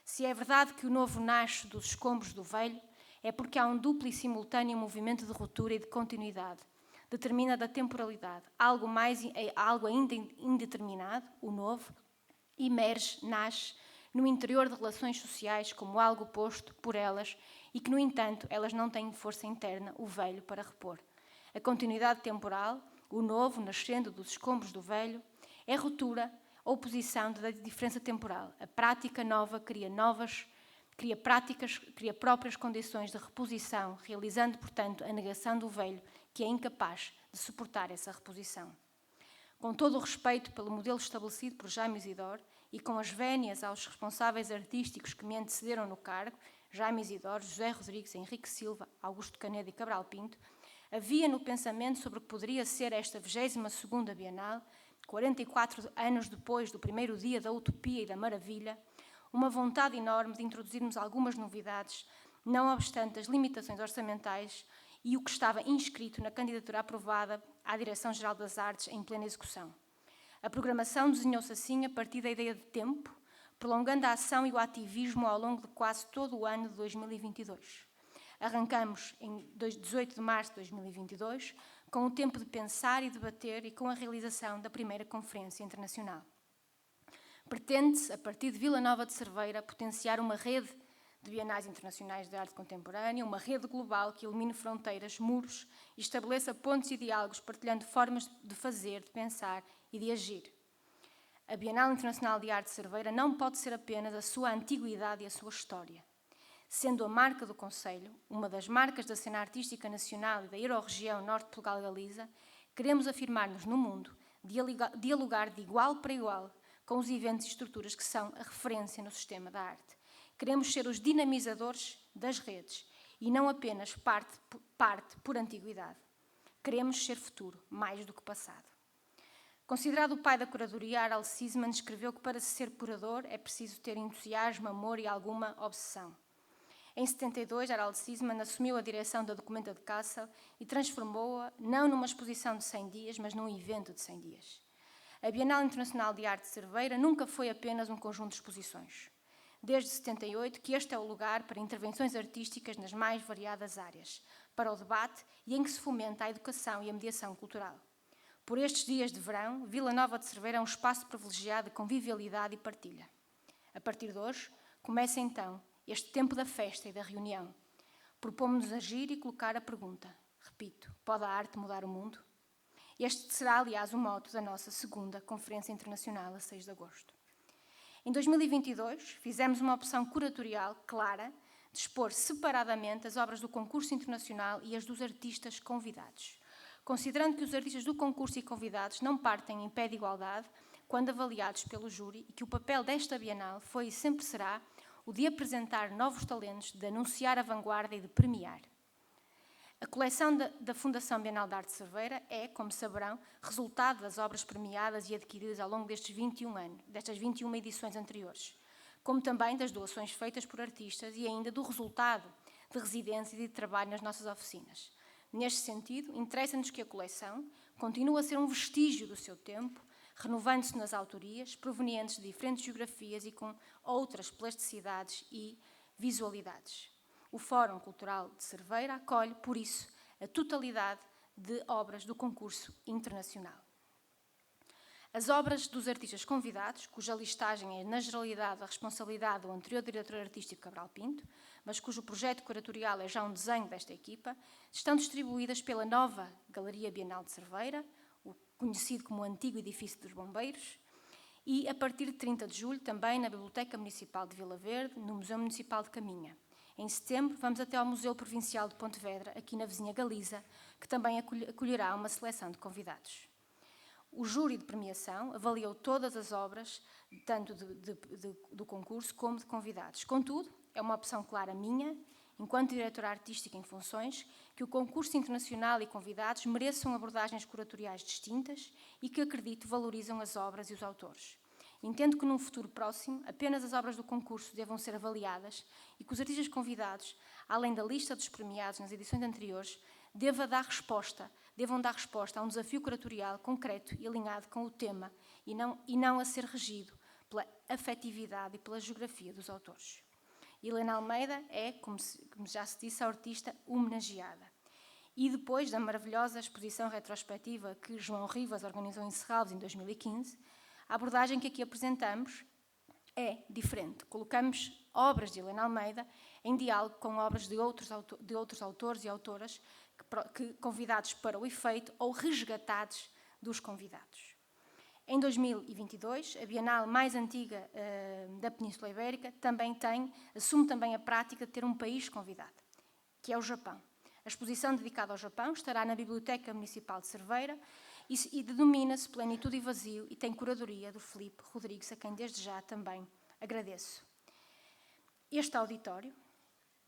se é verdade que o novo nasce dos escombros do velho, é porque há um duplo e simultâneo movimento de ruptura e de continuidade. Determina da temporalidade, algo ainda indeterminado, o novo, emerge, nasce, no interior de relações sociais como algo posto por elas e que, no entanto, elas não têm força interna, o velho, para repor. A continuidade temporal, o novo nascendo dos escombros do velho, é ruptura, oposição da diferença temporal. A prática nova cria próprias condições de reposição, realizando, portanto, a negação do velho, que é incapaz de suportar essa reposição. Com todo o respeito pelo modelo estabelecido por Jaime Isidore e com as vénias aos responsáveis artísticos que me antecederam no cargo, Jaime Isidore, José Rodrigues, Henrique Silva, Augusto Canedo e Cabral Pinto, havia no pensamento sobre o que poderia ser esta 22ª Bienal, 44 anos depois do primeiro dia da utopia e da maravilha, uma vontade enorme de introduzirmos algumas novidades, não obstante as limitações orçamentais e o que estava inscrito na candidatura aprovada à Direção-Geral das Artes em plena execução. A programação desenhou-se assim a partir da ideia de tempo, prolongando a ação e o ativismo ao longo de quase todo o ano de 2022. Arrancamos em 18 de março de 2022, com o tempo de pensar e debater e com a realização da primeira Conferência Internacional. Pretende-se, a partir de Vila Nova de Cerveira, potenciar uma rede de bienais internacionais de arte contemporânea, uma rede global que elimine fronteiras, muros e estabeleça pontos e diálogos, partilhando formas de fazer, de pensar e de agir. A Bienal Internacional de Arte de Cerveira não pode ser apenas a sua antiguidade e a sua história. Sendo a marca do Conselho, uma das marcas da cena artística nacional e da Euro-região Norte de Portugal-Galiza, queremos afirmar-nos no mundo, dialogar de igual para igual com os eventos e estruturas que são a referência no sistema da arte. Queremos ser os dinamizadores das redes e não apenas parte por antiguidade. Queremos ser futuro, mais do que passado. Considerado o pai da curadoria, Harald Sisman escreveu que para ser curador é preciso ter entusiasmo, amor e alguma obsessão. Em 72, Harald Sisman assumiu a direção da Documenta de Kassel e transformou-a não numa exposição de 100 dias, mas num evento de 100 dias. A Bienal Internacional de Arte de Cerveira nunca foi apenas um conjunto de exposições. Desde 78 que este é o lugar para intervenções artísticas nas mais variadas áreas, para o debate e em que se fomenta a educação e a mediação cultural. Por estes dias de verão, Vila Nova de Cerveira é um espaço privilegiado de convivialidade e partilha. A partir de hoje, começa então este tempo da festa e da reunião. Propomos-nos agir e colocar a pergunta. Repito, pode a arte mudar o mundo? Este será, aliás, o mote da nossa segunda Conferência Internacional, a 6 de agosto. Em 2022, fizemos uma opção curatorial clara de expor separadamente as obras do concurso internacional e as dos artistas convidados, considerando que os artistas do concurso e convidados não partem em pé de igualdade quando avaliados pelo júri e que o papel desta Bienal foi e sempre será o de apresentar novos talentos, de anunciar a vanguarda e de premiar. A coleção da Fundação Bienal de Arte de Cerveira é, como saberão, resultado das obras premiadas e adquiridas ao longo destas 21 edições anteriores, como também das doações feitas por artistas e ainda do resultado de residências e de trabalho nas nossas oficinas. Neste sentido, interessa-nos que a coleção continue a ser um vestígio do seu tempo, renovando-se nas autorias, provenientes de diferentes geografias e com outras plasticidades e visualidades. O Fórum Cultural de Cerveira acolhe, por isso, a totalidade de obras do concurso internacional. As obras dos artistas convidados, cuja listagem é, na generalidade, a responsabilidade do anterior diretor artístico Cabral Pinto, mas cujo projeto curatorial é já um desenho desta equipa, estão distribuídas pela nova Galeria Bienal de Cerveira, o conhecido como o antigo edifício dos Bombeiros, e, a partir de 30 de julho, também na Biblioteca Municipal de Vila Verde, no Museu Municipal de Caminha. Em setembro, vamos até ao Museu Provincial de Pontevedra, aqui na vizinha Galiza, que também acolherá uma seleção de convidados. O júri de premiação avaliou todas as obras, tanto do concurso como de convidados. Contudo, é uma opção clara minha, enquanto diretora artística em funções, que o concurso internacional e convidados mereçam abordagens curatoriais distintas e que, acredito, valorizam as obras e os autores. Entendo que num futuro próximo apenas as obras do concurso devam ser avaliadas e que os artistas convidados, além da lista dos premiados nas edições anteriores, devam dar resposta a um desafio curatorial concreto e alinhado com o tema e não a ser regido pela afetividade e pela geografia dos autores. Helena Almeida é, como já se disse, a artista homenageada. E depois da maravilhosa exposição retrospectiva que João Rivas organizou em Serralves em 2015, a abordagem que aqui apresentamos é diferente. Colocamos obras de Helena Almeida em diálogo com obras de outros autores e autoras convidados para o efeito ou resgatados dos convidados. Em 2022, a Bienal mais antiga da Península Ibérica assume também a prática de ter um país convidado, que é o Japão. A exposição dedicada ao Japão estará na Biblioteca Municipal de Cerveira e denomina-se Plenitude e Vazio e tem curadoria do Filipe Rodrigues, a quem desde já também agradeço. Este auditório,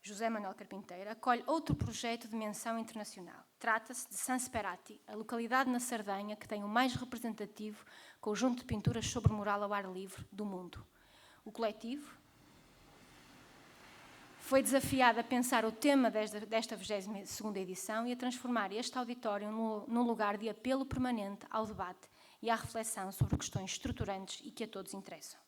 José Manuel Carpinteiro, acolhe outro projeto de menção internacional. Trata-se de San Sperati, a localidade na Sardenha que tem o mais representativo conjunto de pinturas sobre mural ao ar livre do mundo. O coletivo foi desafiado a pensar o tema desta 22ª edição e a transformar este auditório num lugar de apelo permanente ao debate e à reflexão sobre questões estruturantes e que a todos interessam.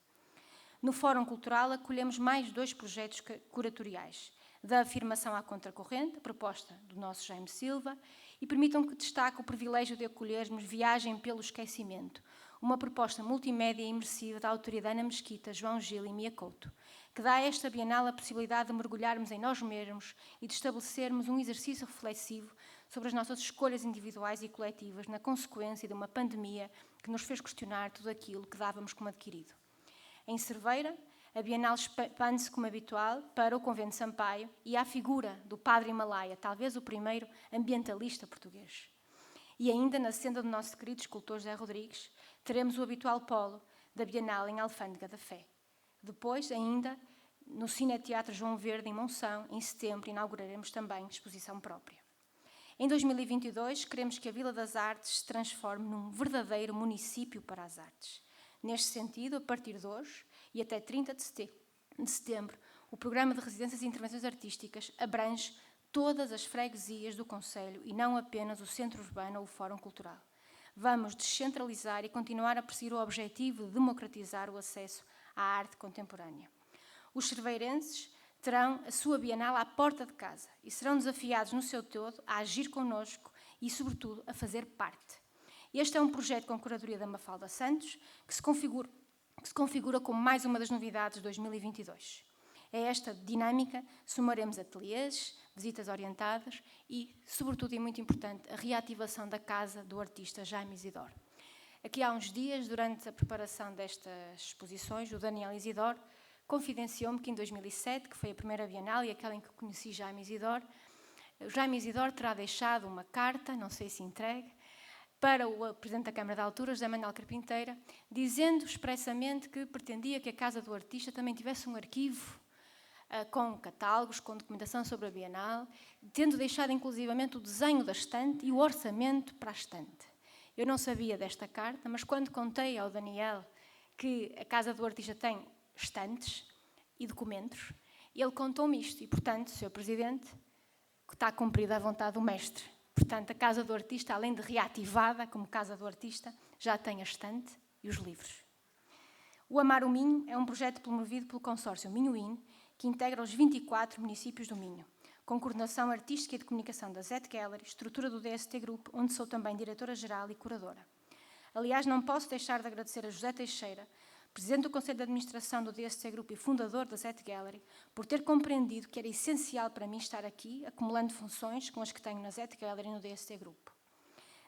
No Fórum Cultural acolhemos mais 2 projetos curatoriais, da afirmação à contracorrente, a proposta do nosso Jaime Silva, e permitam que destaque o privilégio de acolhermos Viagem pelo Esquecimento, uma proposta multimédia e imersiva da autoria de Ana Mesquita, João Gil e Mia Couto, que dá a esta Bienal a possibilidade de mergulharmos em nós mesmos e de estabelecermos um exercício reflexivo sobre as nossas escolhas individuais e coletivas na consequência de uma pandemia que nos fez questionar tudo aquilo que dávamos como adquirido. Em Cerveira, a Bienal expande-se, como habitual, para o Convento de Sampaio e à figura do Padre Himalaia, talvez o primeiro ambientalista português. E ainda na senda do nosso querido escultor José Rodrigues, teremos o habitual polo da Bienal em Alfândega da Fé. Depois, ainda, no Cineteatro João Verde, em Monção, em setembro, inauguraremos também exposição própria. Em 2022, queremos que a Vila das Artes se transforme num verdadeiro município para as artes. Neste sentido, a partir de hoje e até 30 de setembro, o Programa de Residências e Intervenções Artísticas abrange todas as freguesias do concelho e não apenas o centro urbano ou o Fórum Cultural. Vamos descentralizar e continuar a perseguir o objetivo de democratizar o acesso à arte contemporânea. Os cerveirenses terão a sua Bienal à porta de casa e serão desafiados no seu todo a agir connosco e, sobretudo, a fazer parte. Este é um projeto com curadoria da Mafalda Santos, que se configura como mais uma das novidades de 2022. A esta dinâmica somaremos ateliês, visitas orientadas e, sobretudo e muito importante, a reativação da casa do artista Jaime Isidoro. Aqui há uns dias, durante a preparação destas exposições, o Daniel Isidoro confidenciou-me que em 2007, que foi a primeira Bienal e aquela em que conheci Jaime Isidoro, o Jaime Isidoro terá deixado uma carta, não sei se entregue, para o Presidente da Câmara da altura, José Manuel Carpinteira, dizendo expressamente que pretendia que a Casa do Artista também tivesse um arquivo com catálogos, com documentação sobre a Bienal, tendo deixado inclusivamente o desenho da estante e o orçamento para a estante. Eu não sabia desta carta, mas quando contei ao Daniel que a Casa do Artista tem estantes e documentos, ele contou-me isto e, portanto, Sr. Presidente, está cumprida a vontade do Mestre. Portanto, a Casa do Artista, além de reativada como Casa do Artista, já tem a estante e os livros. O Amar o Minho é um projeto promovido pelo consórcio Minhoin, que integra os 24 municípios do Minho, com coordenação artística e de comunicação da Zet Gallery, estrutura do DST Group, onde sou também diretora-geral e curadora. Aliás, não posso deixar de agradecer a José Teixeira, presidente do Conselho de Administração do DST Group e fundador da Zet Gallery, por ter compreendido que era essencial para mim estar aqui, acumulando funções com as que tenho na Zet Gallery e no DST Group.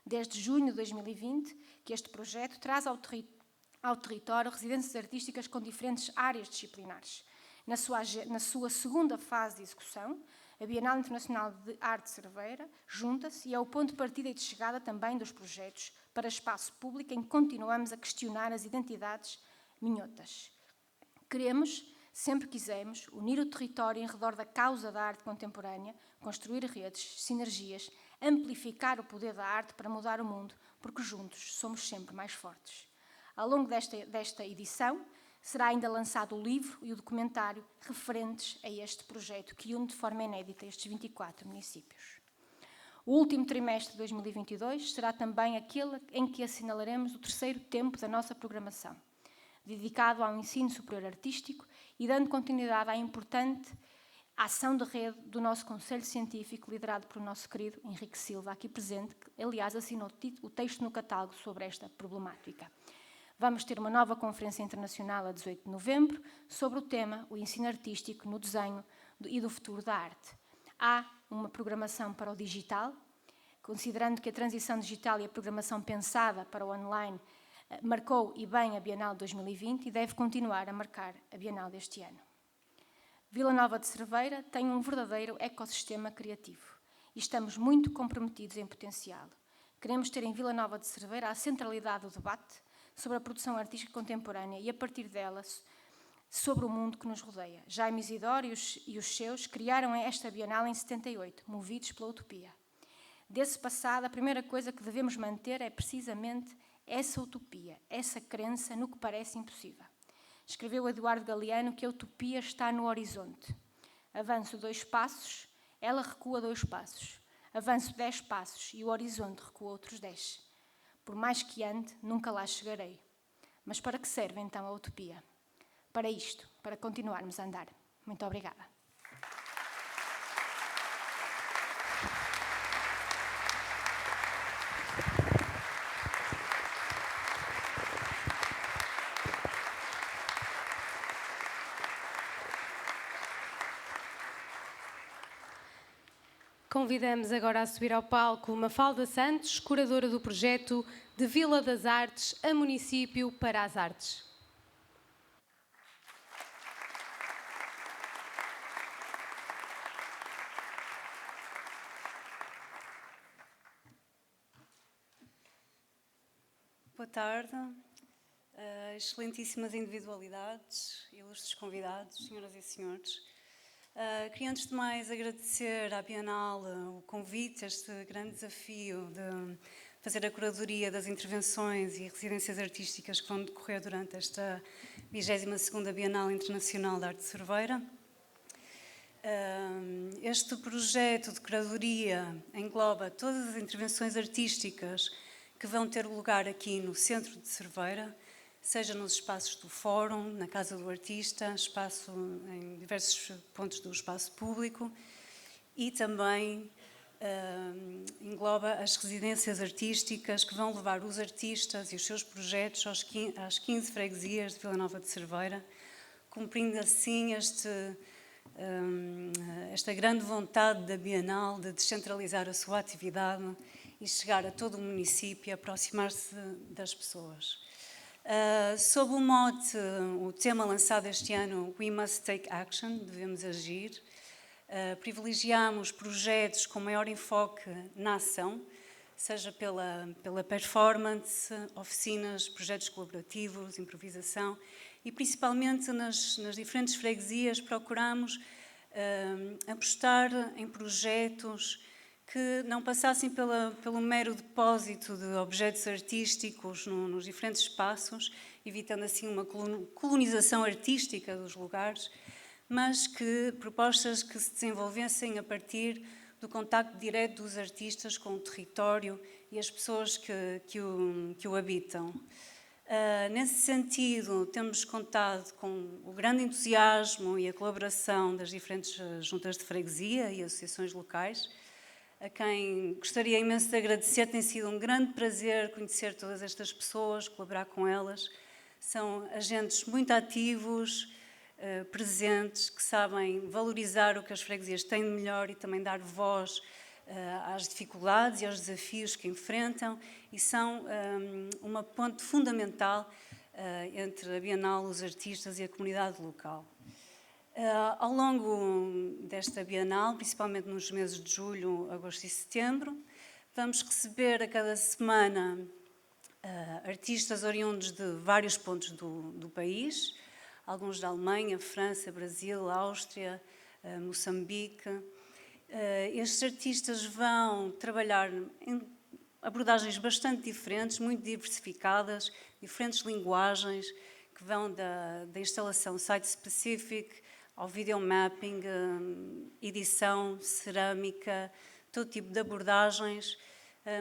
Desde junho de 2020, que este projeto traz ao território residências artísticas com diferentes áreas disciplinares. Na sua segunda fase de execução, a Bienal Internacional de Arte Cerveira junta-se e é o ponto de partida e de chegada também dos projetos para espaço público em que continuamos a questionar as identidades minhotas. Queremos, sempre quisemos, unir o território em redor da causa da arte contemporânea, construir redes, sinergias, amplificar o poder da arte para mudar o mundo, porque juntos somos sempre mais fortes. Ao longo desta edição, será ainda lançado o livro e o documentário referentes a este projeto, que une de forma inédita estes 24 municípios. O último trimestre de 2022 será também aquele em que assinalaremos o terceiro tempo da nossa programação, dedicado ao ensino superior artístico e dando continuidade à importante ação de rede do nosso Conselho Científico, liderado pelo nosso querido Henrique Silva, aqui presente, que, aliás, assinou o texto no catálogo sobre esta problemática. Vamos ter uma nova conferência internacional a 18 de novembro sobre o tema o ensino artístico no desenho e do futuro da arte. Há uma programação para o digital, considerando que a transição digital e a programação pensada para o online marcou e bem a Bienal de 2020 e deve continuar a marcar a Bienal deste ano. Vila Nova de Cerveira tem um verdadeiro ecossistema criativo e estamos muito comprometidos em potenciá-lo. Queremos ter em Vila Nova de Cerveira a centralidade do debate sobre a produção artística contemporânea e, a partir dela, sobre o mundo que nos rodeia. Jaime Isidoro e os seus criaram esta Bienal em 78, movidos pela utopia. Desse passado, a primeira coisa que devemos manter é precisamente essa utopia, essa crença no que parece impossível. Escreveu Eduardo Galeano que a utopia está no horizonte. Avanço 2 passos, ela recua 2 passos. Avanço 10 passos e o horizonte recua outros 10. Por mais que ande, nunca lá chegarei. Mas para que serve então a utopia? Para isto, para continuarmos a andar. Muito obrigada. Convidamos agora a subir ao palco Mafalda Santos, curadora do projeto de Vila das Artes a Município para as Artes. Boa tarde, excelentíssimas individualidades, ilustres convidados, senhoras e senhores. Queria antes de mais agradecer à Bienal o convite, este grande desafio de fazer a curadoria das intervenções e residências artísticas que vão decorrer durante esta 22ª Bienal Internacional de Arte de Cerveira. Este projeto de curadoria engloba todas as intervenções artísticas que vão ter lugar aqui no centro de Cerveira, seja nos espaços do Fórum, na Casa do Artista, espaço em diversos pontos do espaço público e também engloba as residências artísticas que vão levar os artistas e os seus projetos às 15 freguesias de Vila Nova de Cerveira, cumprindo assim esta grande vontade da Bienal de descentralizar a sua atividade e chegar a todo o município e aproximar-se das pessoas. Sob o mote, o tema lançado este ano, We Must Take Action, devemos agir, privilegiamos projetos com maior enfoque na ação, seja pela performance, oficinas, projetos colaborativos, improvisação e principalmente nas diferentes freguesias procuramos apostar em projetos que não passassem pelo mero depósito de objetos artísticos nos diferentes espaços, evitando assim uma colonização artística dos lugares, mas que propostas que se desenvolvessem a partir do contacto direto dos artistas com o território e as pessoas que o habitam. Nesse sentido, temos contado com o grande entusiasmo e a colaboração das diferentes juntas de freguesia e associações locais, a quem gostaria imenso de agradecer. Tem sido um grande prazer conhecer todas estas pessoas, colaborar com elas. São agentes muito ativos, presentes, que sabem valorizar o que as freguesias têm de melhor e também dar voz às dificuldades e aos desafios que enfrentam e são uma ponte fundamental entre a Bienal, os artistas e a comunidade local. Ao longo desta Bienal, principalmente nos meses de julho, agosto e setembro, vamos receber a cada semana artistas oriundos de vários pontos do país, alguns da Alemanha, França, Brasil, Áustria, Moçambique. Estes artistas vão trabalhar em abordagens bastante diferentes, muito diversificadas, diferentes linguagens que vão da instalação site-specific ao video mapping, edição, cerâmica, todo tipo de abordagens,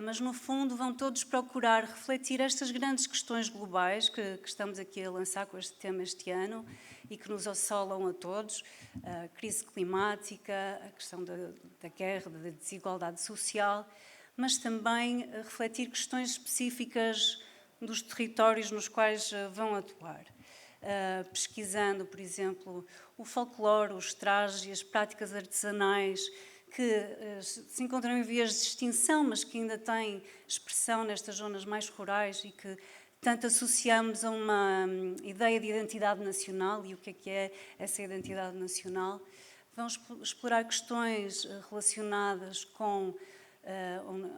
mas no fundo vão todos procurar refletir estas grandes questões globais que estamos aqui a lançar com este tema este ano e que nos assolam a todos, a crise climática, a questão da guerra, da desigualdade social, mas também a refletir questões específicas dos territórios nos quais vão atuar. Pesquisando, por exemplo, o folclore, os trajes e as práticas artesanais que se encontram em vias de extinção, mas que ainda têm expressão nestas zonas mais rurais e que tanto associamos a uma ideia de identidade nacional. E o que é essa identidade nacional? Vão explorar questões relacionadas com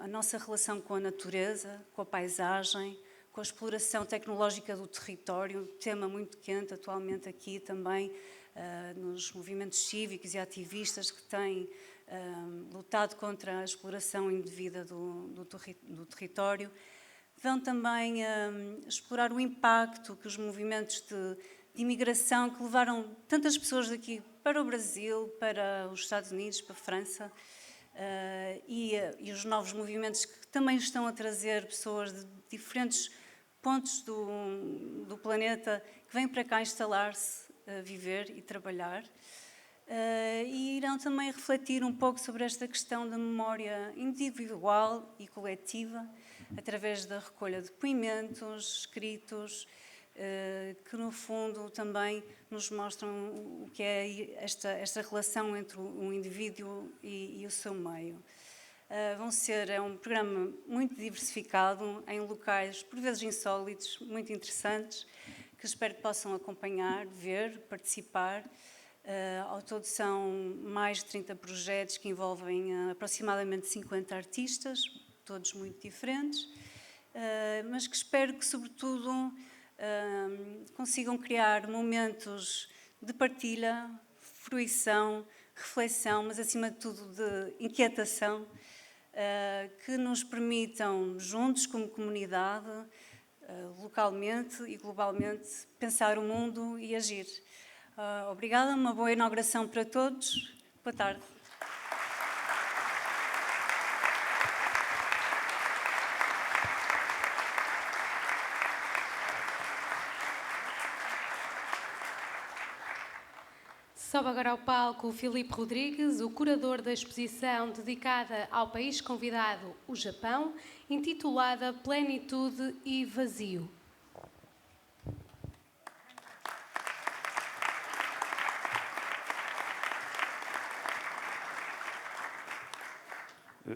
a nossa relação com a natureza, com a paisagem, com a exploração tecnológica do território, tema muito quente atualmente aqui também nos movimentos cívicos e ativistas que têm lutado contra a exploração indevida do território. Vão também explorar o impacto que os movimentos de imigração que levaram tantas pessoas daqui para o Brasil, para os Estados Unidos, para a França, e os novos movimentos que também estão a trazer pessoas de diferentes pontos do planeta que vêm para cá instalar-se, viver e trabalhar. E irão também refletir um pouco sobre esta questão da memória individual e coletiva, através da recolha de depoimentos, escritos, que no fundo também nos mostram o que é esta relação entre o indivíduo e o seu meio. É um programa muito diversificado, em locais por vezes insólitos, muito interessantes, que espero que possam acompanhar, ver, participar. Ao todo são mais de 30 projetos que envolvem aproximadamente 50 artistas, todos muito diferentes, mas que espero que, sobretudo, consigam criar momentos de partilha, fruição, reflexão, mas acima de tudo de inquietação, que nos permitam, juntos como comunidade, localmente e globalmente, pensar o mundo e agir. Obrigada, uma boa inauguração para todos. Boa tarde. Sobe agora ao palco o Filipe Rodrigues, o curador da exposição dedicada ao país convidado, o Japão, intitulada Plenitude e Vazio.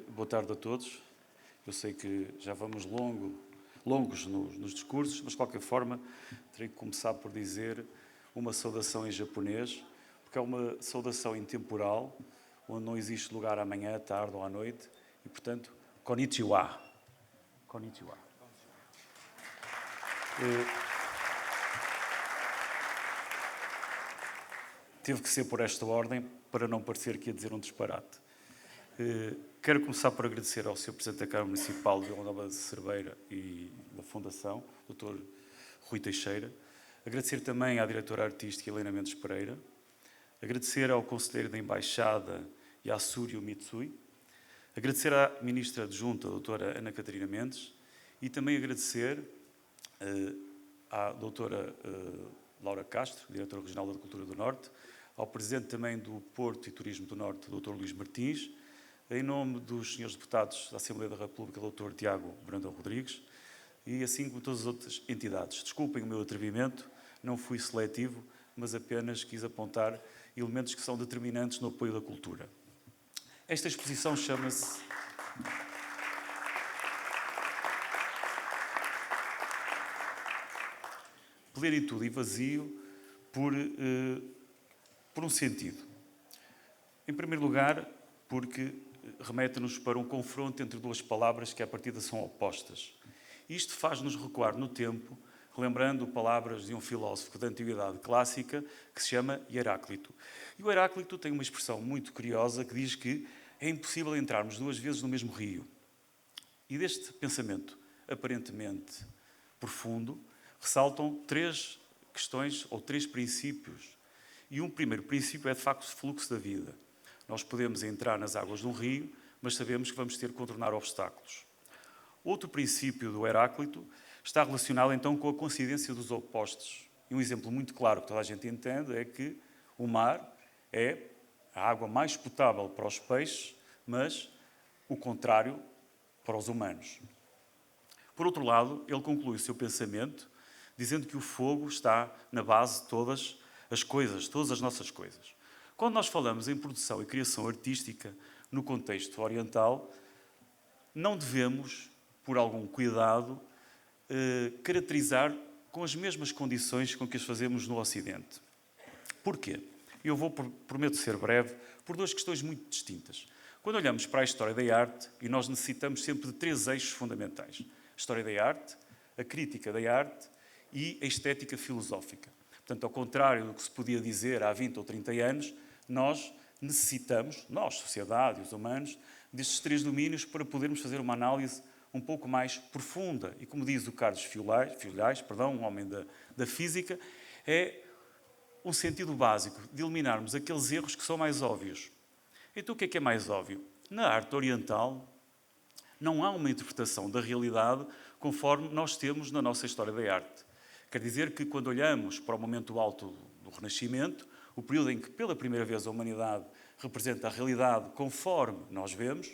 Boa tarde a todos. Eu sei que já vamos longos nos discursos, mas de qualquer forma terei que começar por dizer uma saudação em japonês, porque é uma saudação intemporal, onde não existe lugar amanhã, à tarde ou à noite, e portanto, konnichiwa. Konnichiwa. Teve que ser por esta ordem, para não parecer que ia dizer um disparate. Quero começar por agradecer ao Sr. Presidente da Câmara Municipal de Vila Nova de Cerveira e da Fundação, Dr. Rui Teixeira. Agradecer também à diretora artística Helena Mendes Pereira. Agradecer ao Conselheiro da Embaixada Yasuri Mitsui. Agradecer à Ministra Adjunta, a Doutora Ana Catarina Mendes. E também agradecer à Doutora Laura Castro, Diretora Regional da Cultura do Norte, ao Presidente também do Porto e Turismo do Norte, Dr. Luís Martins, em nome dos senhores deputados da Assembleia da República, Dr. Tiago Brandão Rodrigues, e assim como todas as outras entidades. Desculpem o meu atrevimento, não fui seletivo, mas apenas quis apontar elementos que são determinantes no apoio da cultura. Esta exposição chama-se Plenitude e Vazio por um sentido. Em primeiro lugar, porque remete-nos para um confronto entre duas palavras que, à partida, são opostas. Isto faz-nos recuar no tempo, relembrando palavras de um filósofo da Antiguidade Clássica que se chama Heráclito. E o Heráclito tem uma expressão muito curiosa que diz que é impossível entrarmos duas vezes no mesmo rio. E deste pensamento aparentemente profundo, ressaltam 3 questões ou 3 princípios. E um primeiro princípio é, de facto, o fluxo da vida. Nós podemos entrar nas águas de um rio, mas sabemos que vamos ter que contornar obstáculos. Outro princípio do Heráclito está relacionado, então, com a coincidência dos opostos. E um exemplo muito claro que toda a gente entende é que o mar é a água mais potável para os peixes, mas o contrário para os humanos. Por outro lado, ele conclui o seu pensamento dizendo que o fogo está na base de todas as coisas, todas as nossas coisas. Quando nós falamos em produção e criação artística no contexto oriental, não devemos, por algum cuidado, caracterizar com as mesmas condições com que as fazemos no Ocidente. Porquê? Eu prometo ser breve, por 2 questões muito distintas. Quando olhamos para a história da arte, e nós necessitamos sempre de 3 eixos fundamentais: a história da arte, a crítica da arte e a estética filosófica. Portanto, ao contrário do que se podia dizer há 20 ou 30 anos, nós necessitamos, nós, sociedade e os humanos, destes 3 domínios para podermos fazer uma análise um pouco mais profunda. E como diz o Carlos Filhais, um homem da física, é um sentido básico de eliminarmos aqueles erros que são mais óbvios. Então, o que é mais óbvio? Na arte oriental, não há uma interpretação da realidade conforme nós temos na nossa história da arte. Quer dizer que, quando olhamos para o momento alto do Renascimento, o período em que, pela primeira vez, a humanidade representa a realidade conforme nós vemos,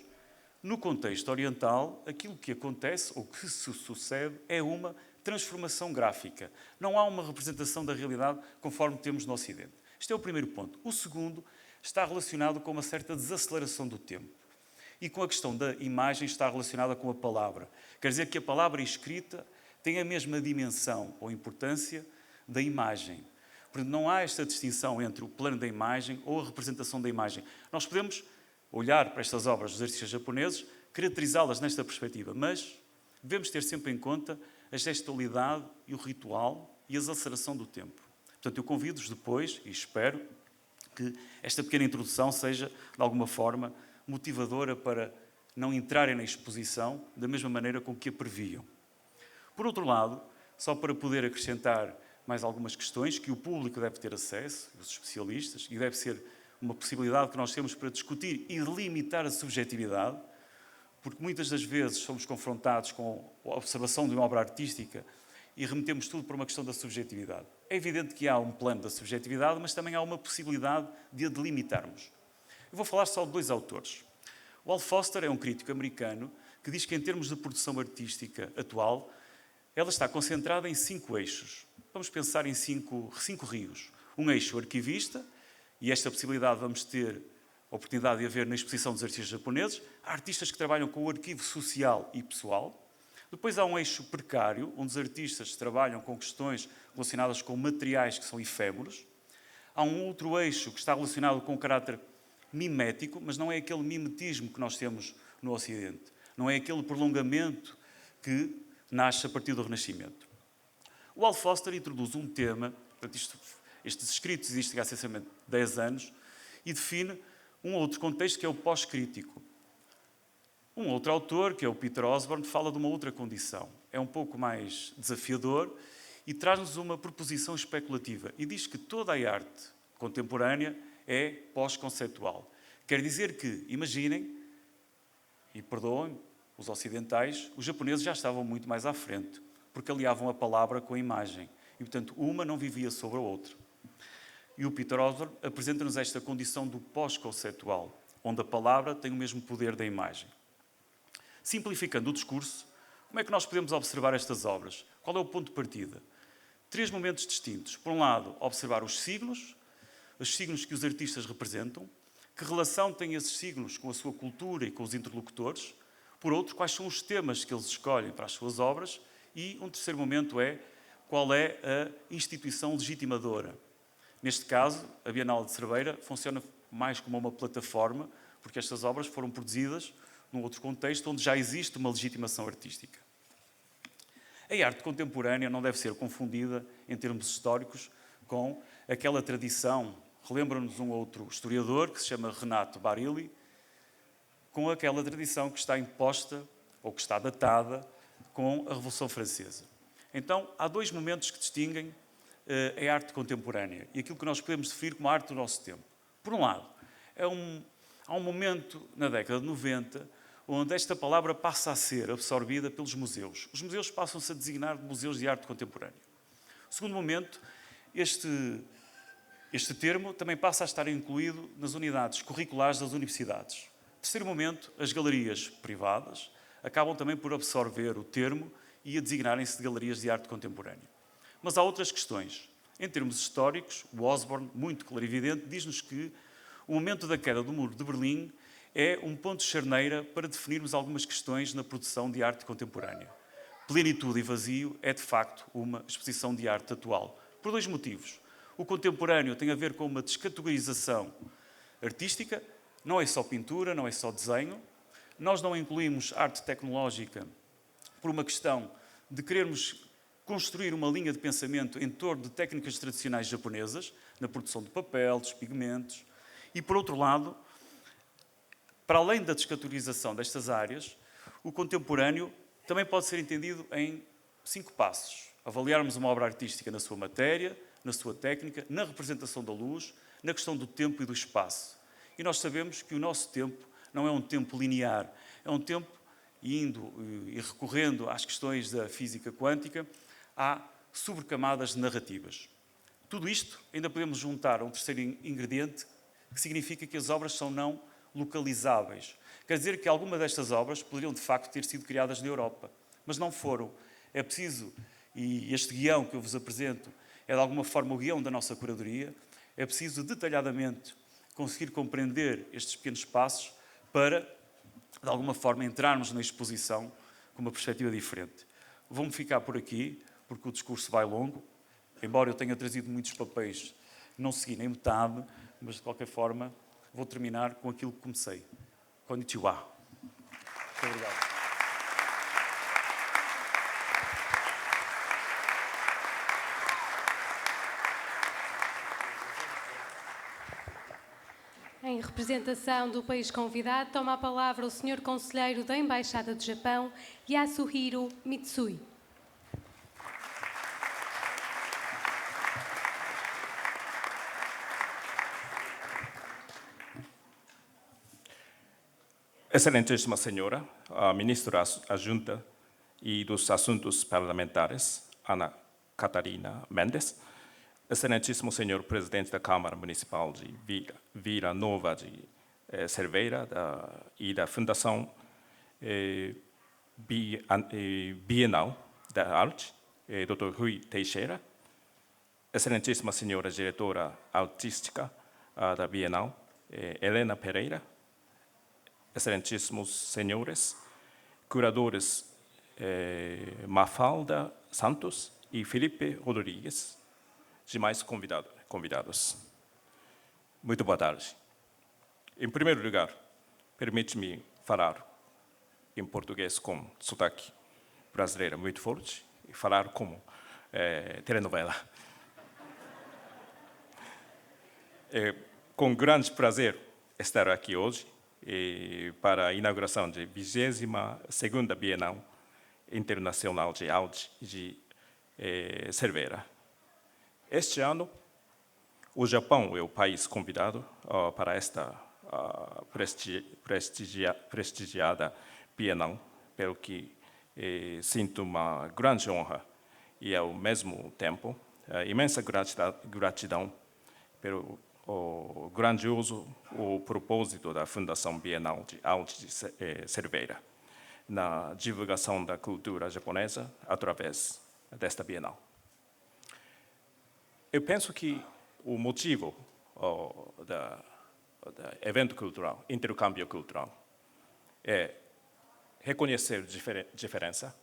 no contexto oriental, aquilo que acontece, ou que se sucede, é uma transformação gráfica. Não há uma representação da realidade conforme temos no Ocidente. Este é o primeiro ponto. O segundo está relacionado com uma certa desaceleração do tempo. E com a questão da imagem está relacionada com a palavra. Quer dizer que a palavra escrita tem a mesma dimensão ou importância da imagem. Portanto, não há esta distinção entre o plano da imagem ou a representação da imagem. Nós podemos olhar para estas obras dos artistas japoneses, caracterizá-las nesta perspectiva, mas devemos ter sempre em conta a gestualidade e o ritual e a aceleração do tempo. Portanto, eu convido-vos depois, e espero, que esta pequena introdução seja, de alguma forma, motivadora para não entrarem na exposição da mesma maneira com que a previam. Por outro lado, só para poder acrescentar mais algumas questões que o público deve ter acesso, os especialistas, e deve ser uma possibilidade que nós temos para discutir e limitar a subjetividade, porque muitas das vezes somos confrontados com a observação de uma obra artística e remetemos tudo para uma questão da subjetividade. É evidente que há um plano da subjetividade, mas também há uma possibilidade de a delimitarmos. Eu vou falar só de 2 autores. O Al Foster é um crítico americano que diz que, em termos de produção artística atual, ela está concentrada em 5 eixos. Vamos pensar em 5 rios. Um eixo arquivista, e esta possibilidade vamos ter a oportunidade de a ver na exposição dos artistas japoneses. Há artistas que trabalham com o arquivo social e pessoal. Depois há um eixo precário, onde os artistas trabalham com questões relacionadas com materiais que são efêmeros. Há um outro eixo que está relacionado com o caráter mimético, mas não é aquele mimetismo que nós temos no Ocidente. Não é aquele prolongamento que nasce a partir do Renascimento. O Al Foster introduz um tema, portanto, estes escritos existem há essencialmente 10 anos, e define um outro contexto que é o pós-crítico. Um outro autor, que é o Peter Osborne, fala de uma outra condição. É um pouco mais desafiador e traz-nos uma proposição especulativa e diz que toda a arte contemporânea é pós-conceitual. Quer dizer que, imaginem, e perdoem os ocidentais, os japoneses já estavam muito mais à frente, porque aliavam a palavra com a imagem. E, portanto, uma não vivia sobre a outra. E o Peter Osborne apresenta-nos esta condição do pós-conceitual, onde a palavra tem o mesmo poder da imagem. Simplificando o discurso, como é que nós podemos observar estas obras? Qual é o ponto de partida? 3 momentos distintos. Por um lado, observar os signos que os artistas representam, que relação têm esses signos com a sua cultura e com os interlocutores. Por outro, quais são os temas que eles escolhem para as suas obras. E um terceiro momento é qual é a instituição legitimadora. Neste caso, a Bienal de Cerveira funciona mais como uma plataforma, porque estas obras foram produzidas num outro contexto onde já existe uma legitimação artística. A arte contemporânea não deve ser confundida, em termos históricos, com aquela tradição, relembra-nos um outro historiador, que se chama Renato Barilli, com aquela tradição que está imposta, ou que está datada, com a Revolução Francesa. Então, há dois momentos que distinguem a arte contemporânea e aquilo que nós podemos definir como a arte do nosso tempo. Por um lado, há um momento na década de 90 onde esta palavra passa a ser absorvida pelos museus. Os museus passam-se a designar de museus de arte contemporânea. O segundo momento, este termo também passa a estar incluído nas unidades curriculares das universidades. Terceiro momento, as galerias privadas acabam também por absorver o termo e a designarem-se de galerias de arte contemporânea. Mas há outras questões. Em termos históricos, o Osborne, muito clarividente, diz-nos que o momento da queda do Muro de Berlim é um ponto de charneira para definirmos algumas questões na produção de arte contemporânea. Plenitude e vazio é, de facto, uma exposição de arte atual. Por dois motivos. O contemporâneo tem a ver com uma descategorização artística, não é só pintura, não é só desenho. Nós não incluímos arte tecnológica por uma questão de querermos construir uma linha de pensamento em torno de técnicas tradicionais japonesas, na produção de papel, dos pigmentos. E, por outro lado, para além da descategorização destas áreas, o contemporâneo também pode ser entendido em 5 passos. Avaliarmos uma obra artística na sua matéria, na sua técnica, na representação da luz, na questão do tempo e do espaço. E nós sabemos que o nosso tempo não é um tempo linear, é um tempo indo e recorrendo às questões da física quântica, há sobrecamadas narrativas. Tudo isto ainda podemos juntar a um terceiro ingrediente, que significa que as obras são não localizáveis. Quer dizer que algumas destas obras poderiam, de facto, ter sido criadas na Europa, mas não foram. É preciso, e este guião que eu vos apresento é, de alguma forma, o guião da nossa curadoria, é preciso, detalhadamente, conseguir compreender estes pequenos passos para, de alguma forma, entrarmos na exposição com uma perspectiva diferente. Vou-me ficar por aqui, porque o discurso vai longo, embora eu tenha trazido muitos papéis, não segui nem metade, mas, de qualquer forma, vou terminar com aquilo que comecei. Konnichiwa. Muito obrigado. Em representação do país convidado, toma a palavra o Sr. Conselheiro da Embaixada do Japão, Yasuhiro Mitsui. Excelentíssima Senhora, a Ministra Adjunta e dos Assuntos Parlamentares, Ana Catarina Mendes, Excelentíssimo Senhor Presidente da Câmara Municipal de Vila Nova de Cerveira e da Fundação Bienal da Arte, Dr. Rui Teixeira, Excelentíssima Senhora Diretora Artística da Bienal, Helena Pereira, Excelentíssimos Senhores, Curadores Mafalda Santos e Felipe Rodrigues, demais convidados. Muito boa tarde. Em primeiro lugar, permite-me falar em português com sotaque brasileiro muito forte e falar como telenovela. Com grande prazer estar aqui hoje para a inauguração da 22ª Bienal Internacional de Arte de Cerveira. Este ano, o Japão é o país convidado para esta prestigiada Bienal, pelo que sinto uma grande honra e, ao mesmo tempo, imensa gratidão pelo o grandioso propósito da Fundação Bienal de Arte de Cerveira na divulgação da cultura japonesa através desta Bienal. Eu penso que o motivo do evento cultural, intercâmbio cultural, é reconhecer diferença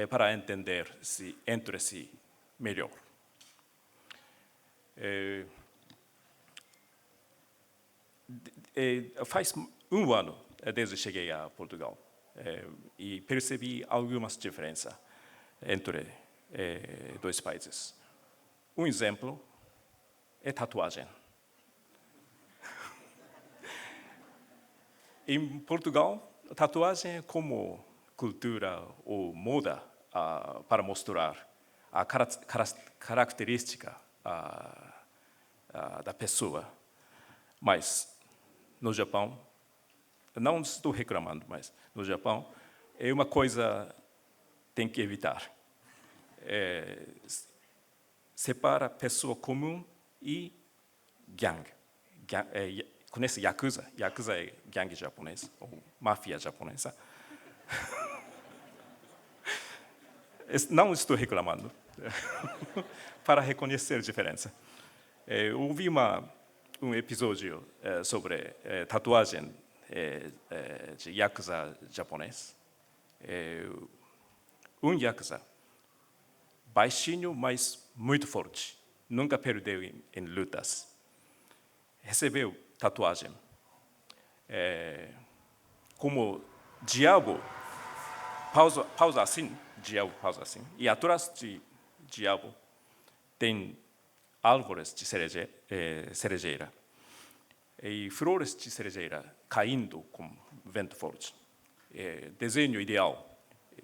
para entender-se entre si melhor. Faz um ano desde que cheguei a Portugal e percebi algumas diferenças entre dois países. Um exemplo é tatuagem. Em Portugal, tatuagem é como cultura ou moda para mostrar a característica da pessoa. Mas no Japão, não estou reclamando, mas no Japão é uma coisa que tem que evitar. Separa pessoa comum e gang. Conhece Yakuza? Yakuza é gangue japonês, ou máfia japonesa. Não estou reclamando, para reconhecer a diferença. Ouvi um episódio sobre tatuagem de Yakuza japonês. Yakuza, baixinho, mas muito forte, nunca perdeu em lutas. Recebeu tatuagem como diabo, pausa assim, diabo pausa assim, e atrás de diabo tem árvores de cerejeira e flores de cerejeira caindo com vento forte. Desenho ideal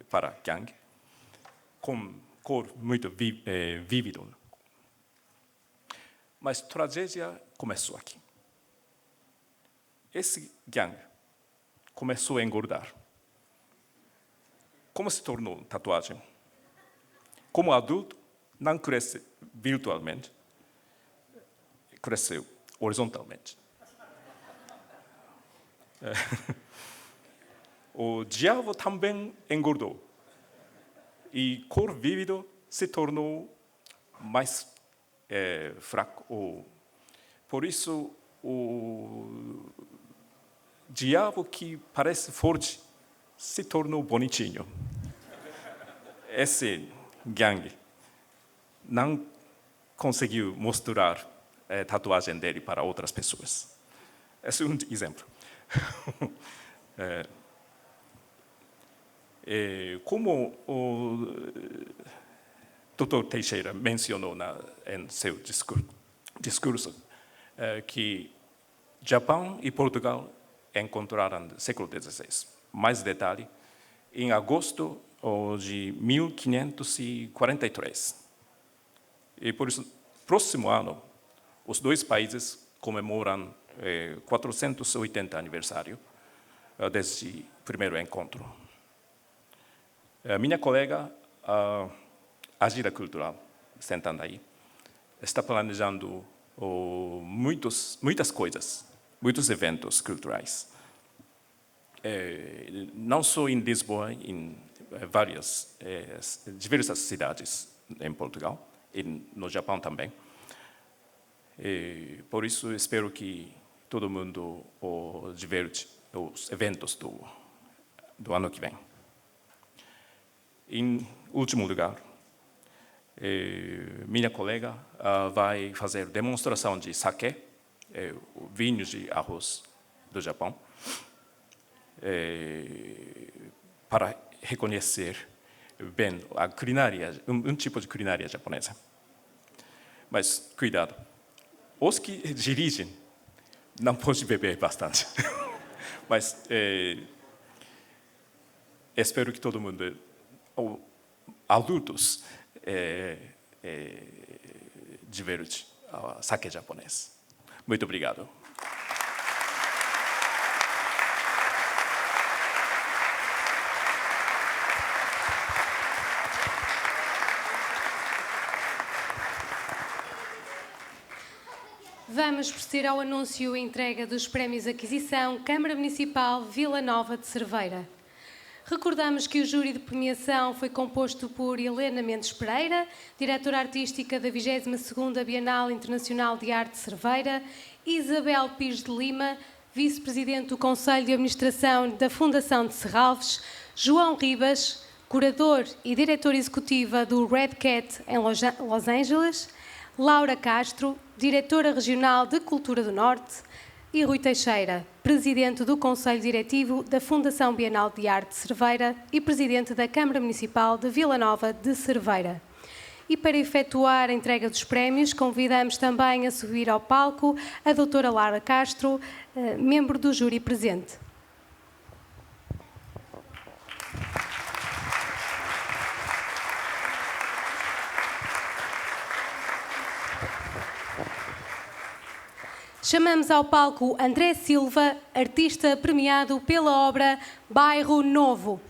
para gangue, com cor muito vívido. Mas a tragédia começou aqui. Esse gangue começou a engordar. Como se tornou tatuagem? Como adulto, não cresce virtualmente, cresceu horizontalmente. O diabo também engordou. E cor vívido se tornou mais fraco. Por isso, o diabo que parece forte se tornou bonitinho. Esse gangue não conseguiu mostrar a tatuagem dele para outras pessoas. Esse é um exemplo. Como o Dr. Teixeira mencionou em seu discurso, que Japão e Portugal encontraram no século XVI. Mais detalhe, em agosto de 1543. E por isso, próximo ano, os dois países comemoram 480 aniversário desse primeiro encontro. Minha colega, Agenda Cultural, sentando aí, está planejando muitas coisas, muitos eventos culturais. Não só em Lisboa, em diversas cidades em Portugal, e no Japão também. Por isso, espero que todo mundo diverte os eventos do ano que vem. Em último lugar, minha colega vai fazer demonstração de sake, vinho de arroz do Japão, para reconhecer bem a culinária, um tipo de culinária japonesa. Mas cuidado, os que dirigem não podem beber bastante. Mas espero que todo mundo, adultos, diverte o sake japonês. Muito obrigado. Vamos proceder ao anúncio e entrega dos prémios de aquisição Câmara Municipal Vila Nova de Cerveira. Recordamos que o júri de premiação foi composto por Helena Mendes Pereira, diretora artística da 22ª Bienal Internacional de Arte de Cerveira, Isabel Pires de Lima, vice-presidente do Conselho de Administração da Fundação de Serralves, João Ribas, curador e diretora executiva do Red Cat em Los Angeles, Laura Castro, diretora regional de Cultura do Norte, e Rui Teixeira, presidente do Conselho Diretivo da Fundação Bienal de Arte de Cerveira e presidente da Câmara Municipal de Vila Nova de Cerveira. E para efetuar a entrega dos prémios, convidamos também a subir ao palco a doutora Laura Castro, membro do júri presente. Chamamos ao palco André Silva, artista premiado pela obra Bairro Novo.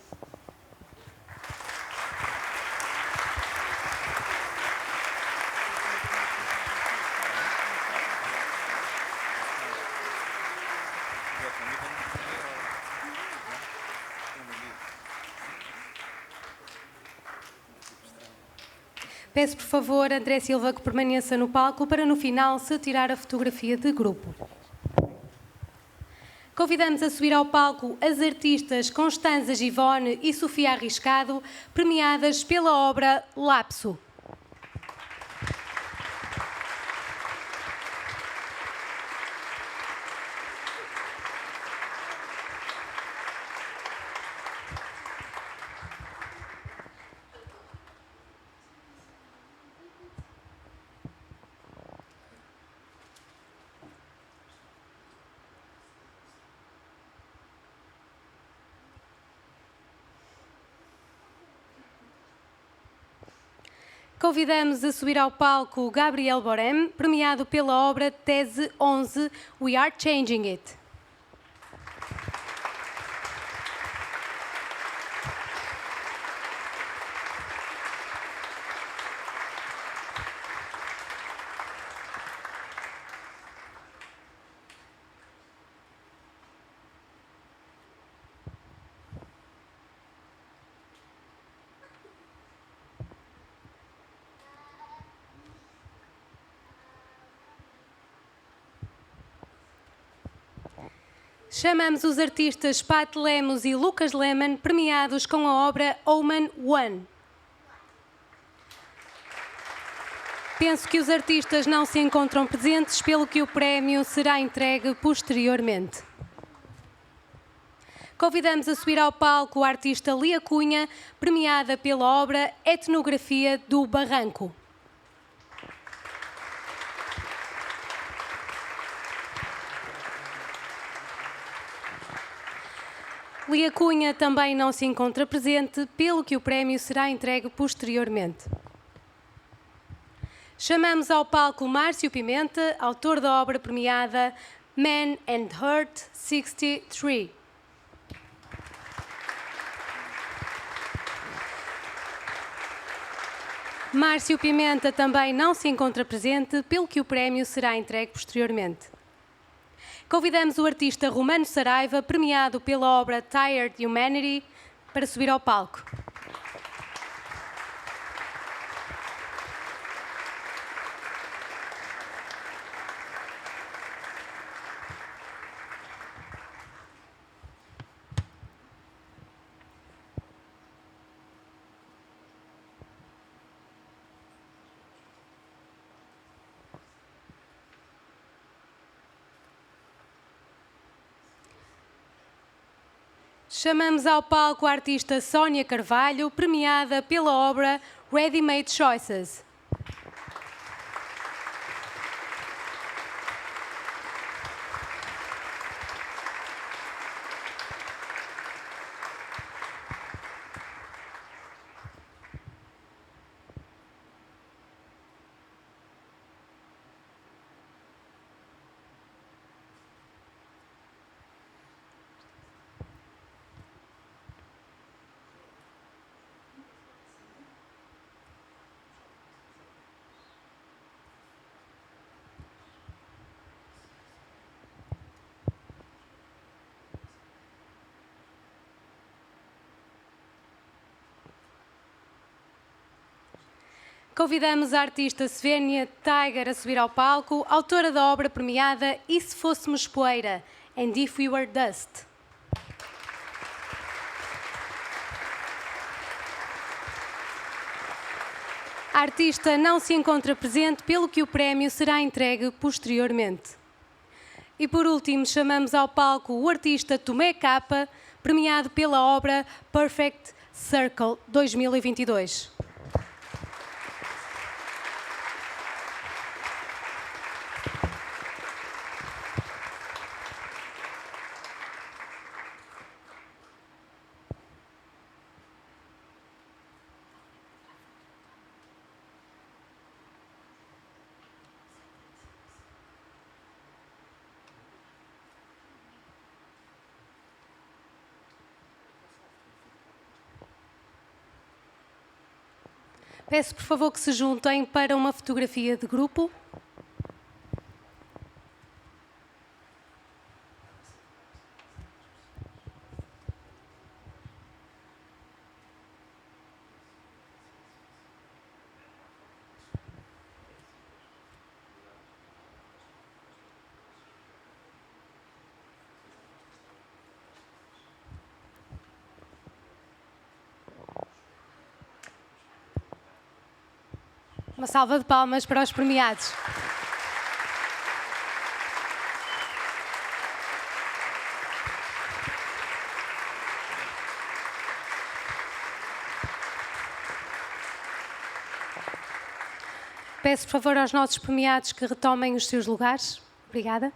Peço, por favor, André Silva, que permaneça no palco para, no final, se tirar a fotografia de grupo. Convidamos a subir ao palco as artistas Constanza Givone e Sofia Arriscado, premiadas pela obra Lapso. Convidamos a subir ao palco Gabriel Borem, premiado pela obra Tese 11, We Are Changing It. Chamamos os artistas Pat Lemos e Lucas Lehmann, premiados com a obra Omen One. Penso que os artistas não se encontram presentes, pelo que o prémio será entregue posteriormente. Convidamos a subir ao palco a artista Lia Cunha, premiada pela obra Etnografia do Barranco. Lia Cunha também não se encontra presente, pelo que o prémio será entregue posteriormente. Chamamos ao palco Márcio Pimenta, autor da obra premiada Man and Heart 63. Márcio Pimenta também não se encontra presente, pelo que o prémio será entregue posteriormente. Convidamos o artista Romano Saraiva, premiado pela obra Tired Humanity, para subir ao palco. Chamamos ao palco a artista Sónia Carvalho, premiada pela obra Ready Made Choices. Convidamos a artista Svénia Tiger a subir ao palco, autora da obra premiada E Se Fôssemos Poeira, And If We Were Dust. A artista não se encontra presente, pelo que o prémio será entregue posteriormente. E por último, chamamos ao palco o artista Tomé Capa, premiado pela obra Perfect Circle 2022. Peço, por favor, que se juntem para uma fotografia de grupo. Uma salva de palmas para os premiados. Peço, por favor, aos nossos premiados que retomem os seus lugares. Obrigada.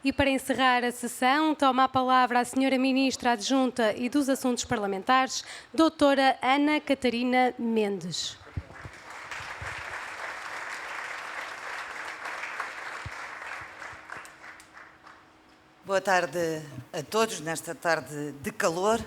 E para encerrar a sessão, toma a palavra a Senhora Ministra Adjunta e dos Assuntos Parlamentares, Doutora Ana Catarina Mendes. Boa tarde a todos, nesta tarde de calor.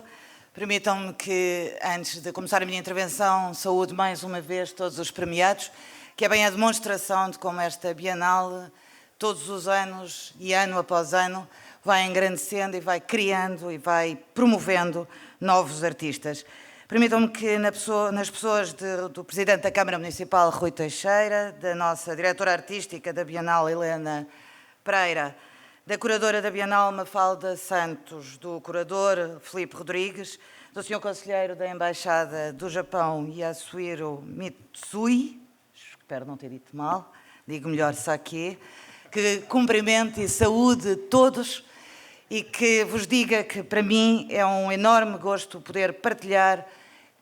Permitam-me que, antes de começar a minha intervenção, saúde mais uma vez todos os premiados, que é bem a demonstração de como esta Bienal, todos os anos e ano após ano, vai engrandecendo e vai criando e vai promovendo novos artistas. Permitam-me que, nas pessoas do Presidente da Câmara Municipal, Rui Teixeira, da nossa Diretora Artística da Bienal, Helena Pereira, da Curadora da Bienal, Mafalda Santos, do Curador, Filipe Rodrigues, do Sr. Conselheiro da Embaixada do Japão, Yasuhiro Mitsui, espero não ter dito mal, digo melhor Sake, que cumprimente e saúde todos e que vos diga que para mim é um enorme gosto poder partilhar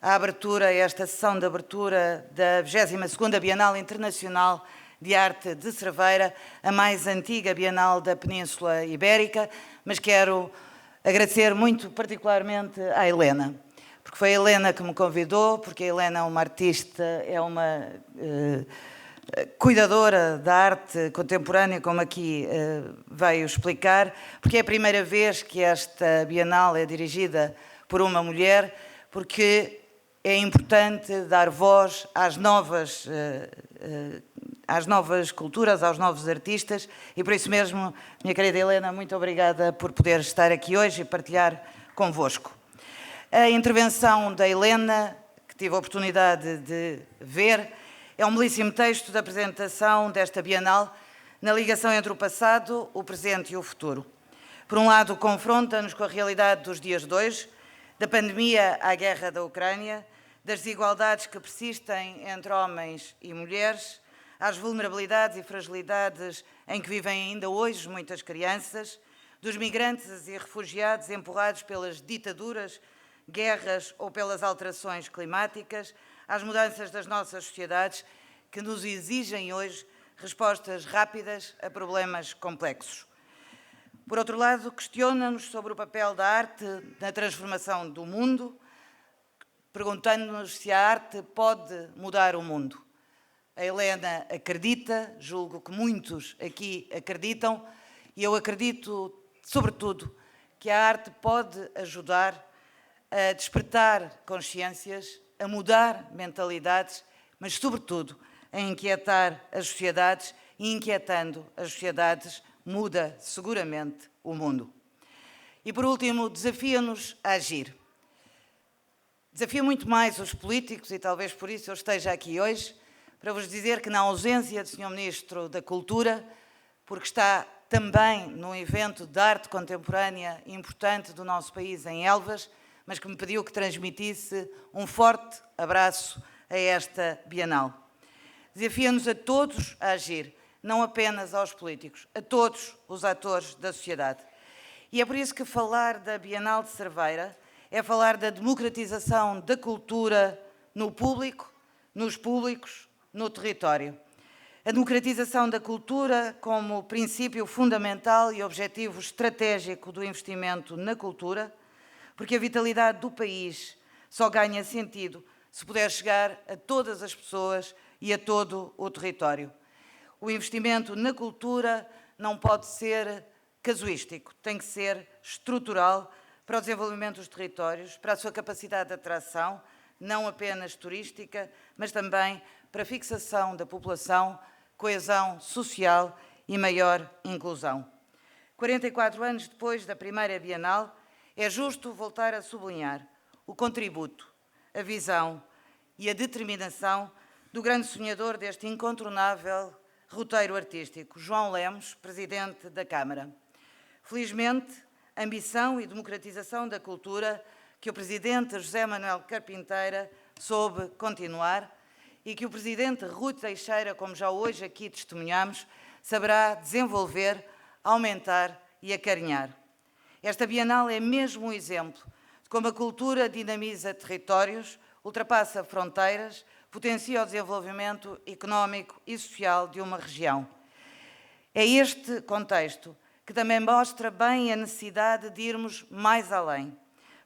a abertura, esta sessão de abertura da 22ª Bienal Internacional de Arte de Cerveira, a mais antiga Bienal da Península Ibérica, mas quero agradecer muito particularmente à Helena, porque foi a Helena que me convidou, porque a Helena é uma artista, é uma cuidadora da arte contemporânea, como aqui veio explicar, porque é a primeira vez que esta Bienal é dirigida por uma mulher, porque é importante dar voz às novas culturas, aos novos artistas, e por isso mesmo, minha querida Helena, muito obrigada por poder estar aqui hoje e partilhar convosco. A intervenção da Helena, que tive a oportunidade de ver, é um belíssimo texto da apresentação desta Bienal na ligação entre o passado, o presente e o futuro. Por um lado, confronta-nos com a realidade dos dias de hoje, da pandemia à guerra da Ucrânia, das desigualdades que persistem entre homens e mulheres, às vulnerabilidades e fragilidades em que vivem ainda hoje muitas crianças, dos migrantes e refugiados empurrados pelas ditaduras, guerras ou pelas alterações climáticas, às mudanças das nossas sociedades que nos exigem hoje respostas rápidas a problemas complexos. Por outro lado, questiona-nos sobre o papel da arte na transformação do mundo, perguntando-nos se a arte pode mudar o mundo. A Helena acredita, julgo que muitos aqui acreditam, e eu acredito, sobretudo, que a arte pode ajudar a despertar consciências, a mudar mentalidades, mas, sobretudo, a inquietar as sociedades, e inquietando as sociedades, muda seguramente o mundo. E, por último, desafia-nos a agir. Desafia muito mais os políticos, e talvez por isso eu esteja aqui hoje, para vos dizer que, na ausência do Sr. Ministro da Cultura, porque está também num evento de arte contemporânea importante do nosso país, em Elvas, mas que me pediu que transmitisse um forte abraço a esta Bienal. Desafia-nos a todos a agir, não apenas aos políticos, a todos os atores da sociedade. E é por isso que falar da Bienal de Cerveira é falar da democratização da cultura no público, nos públicos, no território. A democratização da cultura como princípio fundamental e objetivo estratégico do investimento na cultura, porque a vitalidade do país só ganha sentido se puder chegar a todas as pessoas e a todo o território. O investimento na cultura não pode ser casuístico, tem que ser estrutural para o desenvolvimento dos territórios, para a sua capacidade de atração, não apenas turística, mas também para a fixação da população, coesão social e maior inclusão. 44 anos depois da primeira Bienal, é justo voltar a sublinhar o contributo, a visão e a determinação do grande sonhador deste incontornável roteiro artístico, João Lemos, Presidente da Câmara. Felizmente, a ambição e democratização da cultura que o Presidente José Manuel Carpinteira soube continuar e que o Presidente Rui Teixeira, como já hoje aqui testemunhamos, saberá desenvolver, aumentar e acarinhar. Esta Bienal é mesmo um exemplo de como a cultura dinamiza territórios, ultrapassa fronteiras, potencia o desenvolvimento económico e social de uma região. É este contexto que também mostra bem a necessidade de irmos mais além,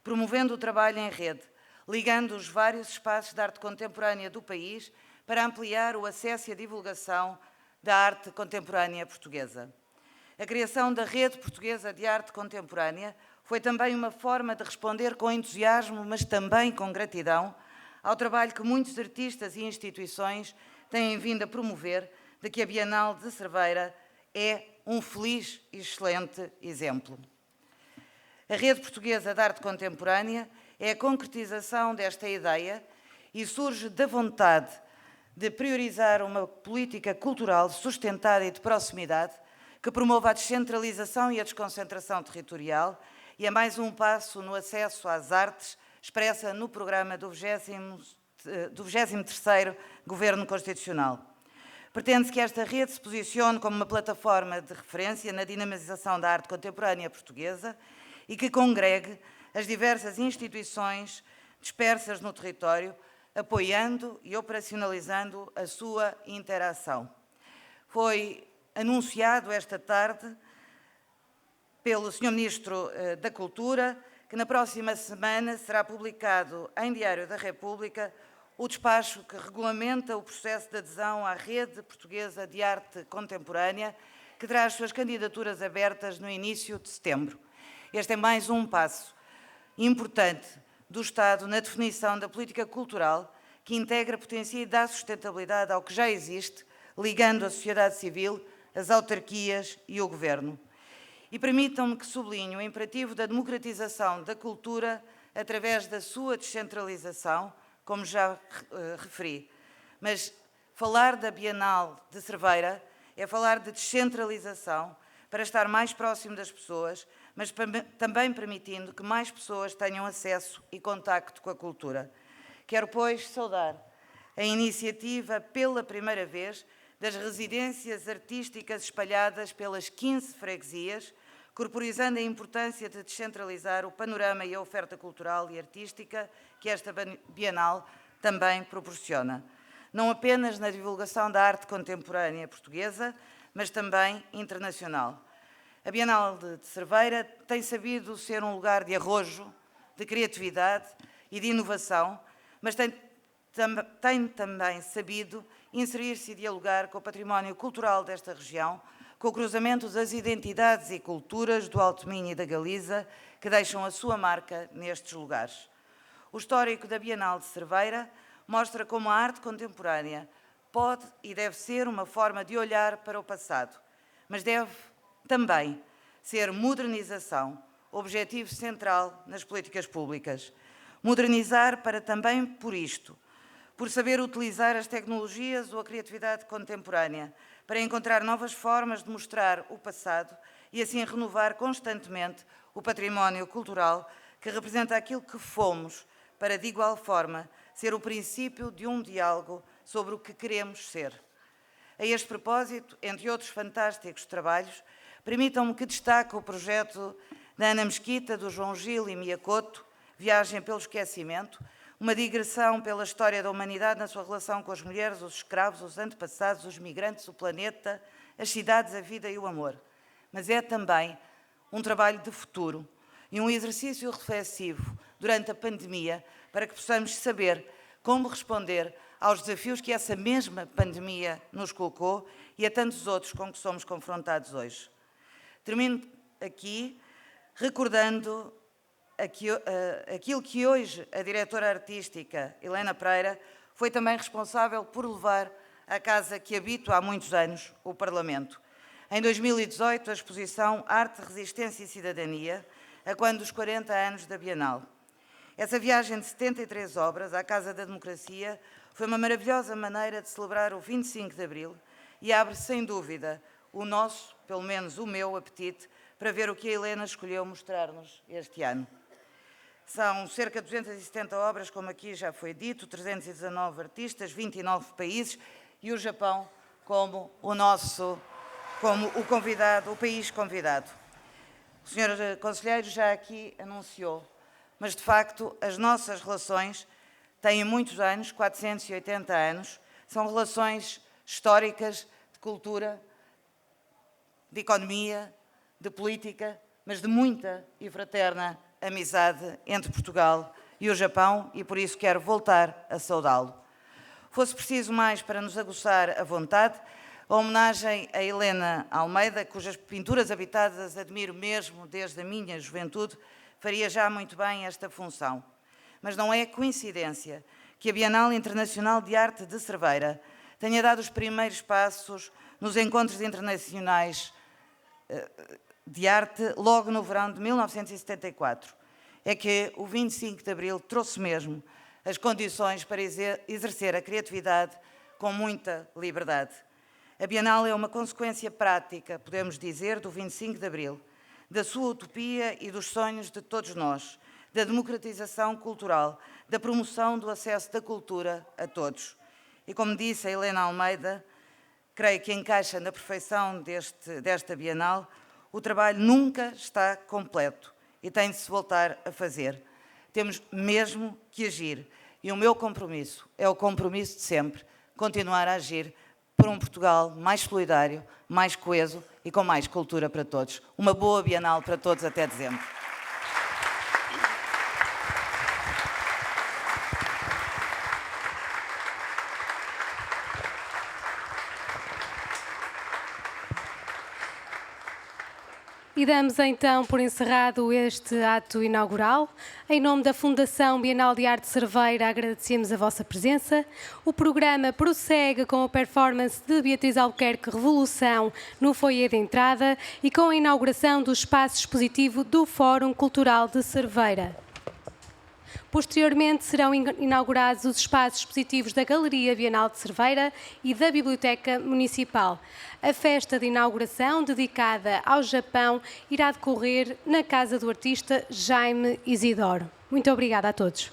promovendo o trabalho em rede, ligando os vários espaços de arte contemporânea do país para ampliar o acesso e a divulgação da arte contemporânea portuguesa. A criação da Rede Portuguesa de Arte Contemporânea foi também uma forma de responder com entusiasmo, mas também com gratidão, ao trabalho que muitos artistas e instituições têm vindo a promover, de que a Bienal de Cerveira é um feliz e excelente exemplo. A Rede Portuguesa de Arte Contemporânea é a concretização desta ideia e surge da vontade de priorizar uma política cultural sustentada e de proximidade que promova a descentralização e a desconcentração territorial e é mais um passo no acesso às artes expressa no programa do 23º Governo Constitucional. Pretende-se que esta rede se posicione como uma plataforma de referência na dinamização da arte contemporânea portuguesa e que congregue as diversas instituições dispersas no território, apoiando e operacionalizando a sua interação. Foi anunciado esta tarde pelo Sr. Ministro da Cultura que na próxima semana será publicado em Diário da República o despacho que regulamenta o processo de adesão à Rede Portuguesa de Arte Contemporânea, que terá as suas candidaturas abertas no início de setembro. Este é mais um passo importante do Estado na definição da política cultural que integra, potencia e dá sustentabilidade ao que já existe, ligando a sociedade civil, as autarquias e o Governo. E permitam-me que sublinhe o imperativo da democratização da cultura através da sua descentralização, como já referi. Mas falar da Bienal de Cerveira é falar de descentralização para estar mais próximo das pessoas, mas também permitindo que mais pessoas tenham acesso e contacto com a cultura. Quero, pois, saudar a iniciativa pela primeira vez das residências artísticas espalhadas pelas 15 freguesias, corporizando a importância de descentralizar o panorama e a oferta cultural e artística que esta Bienal também proporciona. Não apenas na divulgação da arte contemporânea portuguesa, mas também internacional. A Bienal de Cerveira tem sabido ser um lugar de arrojo, de criatividade e de inovação, mas tem também sabido inserir-se e dialogar com o património cultural desta região, com o cruzamento das identidades e culturas do Alto Minho e da Galiza, que deixam a sua marca nestes lugares. O histórico da Bienal de Cerveira mostra como a arte contemporânea pode e deve ser uma forma de olhar para o passado, mas deve também ser modernização, objetivo central nas políticas públicas. Modernizar para também por isto, por saber utilizar as tecnologias ou a criatividade contemporânea, para encontrar novas formas de mostrar o passado e assim renovar constantemente o património cultural que representa aquilo que fomos, para de igual forma ser o princípio de um diálogo sobre o que queremos ser. A este propósito, entre outros fantásticos trabalhos, permitam-me que destaque o projeto da Ana Mesquita, do João Gil e Mia Couto, Viagem pelo Esquecimento, uma digressão pela história da humanidade na sua relação com as mulheres, os escravos, os antepassados, os migrantes, o planeta, as cidades, a vida e o amor. Mas é também um trabalho de futuro e um exercício reflexivo durante a pandemia para que possamos saber como responder aos desafios que essa mesma pandemia nos colocou e a tantos outros com que somos confrontados hoje. Termino aqui recordando aquilo que hoje a diretora artística Helena Pereira foi também responsável por levar à casa que habito há muitos anos, o Parlamento. Em 2018, a exposição Arte, Resistência e Cidadania, a quando dos 40 anos da Bienal. Essa viagem de 73 obras à Casa da Democracia foi uma maravilhosa maneira de celebrar o 25 de Abril e abre, sem dúvida, o nosso, pelo menos o meu, apetite para ver o que a Helena escolheu mostrar-nos este ano. São cerca de 270 obras, como aqui já foi dito, 319 artistas, 29 países e o Japão como o convidado, o país convidado. O Sr. Conselheiro já aqui anunciou, mas de facto as nossas relações têm muitos anos, 480 anos, são relações históricas de cultura, de economia, de política, mas de muita e fraterna amizade entre Portugal e o Japão e por isso quero voltar a saudá-lo. Fosse preciso mais para nos aguçar a vontade, a homenagem a Helena Almeida, cujas pinturas habitadas admiro mesmo desde a minha juventude, faria já muito bem esta função. Mas não é coincidência que a Bienal Internacional de Arte de Cerveira tenha dado os primeiros passos nos encontros internacionais de arte logo no verão de 1974. É que o 25 de Abril trouxe mesmo as condições para exercer a criatividade com muita liberdade. A Bienal é uma consequência prática, podemos dizer, do 25 de Abril, da sua utopia e dos sonhos de todos nós, da democratização cultural, da promoção do acesso da cultura a todos. E como disse a Helena Almeida, creio que encaixa na perfeição desta Bienal, o trabalho nunca está completo e tem de se voltar a fazer. Temos mesmo que agir e o meu compromisso é o compromisso de sempre, continuar a agir por um Portugal mais solidário, mais coeso e com mais cultura para todos. Uma boa Bienal para todos até dezembro. E damos então por encerrado este ato inaugural. Em nome da Fundação Bienal de Arte de Cerveira, agradecemos a vossa presença. O programa prossegue com a performance de Beatriz Albuquerque Revolução no foyer de entrada e com a inauguração do espaço expositivo do Fórum Cultural de Cerveira. Posteriormente serão inaugurados os espaços expositivos da Galeria Bienal de Cerveira e da Biblioteca Municipal. A festa de inauguração, dedicada ao Japão, irá decorrer na Casa do Artista Jaime Isidoro. Muito obrigada a todos.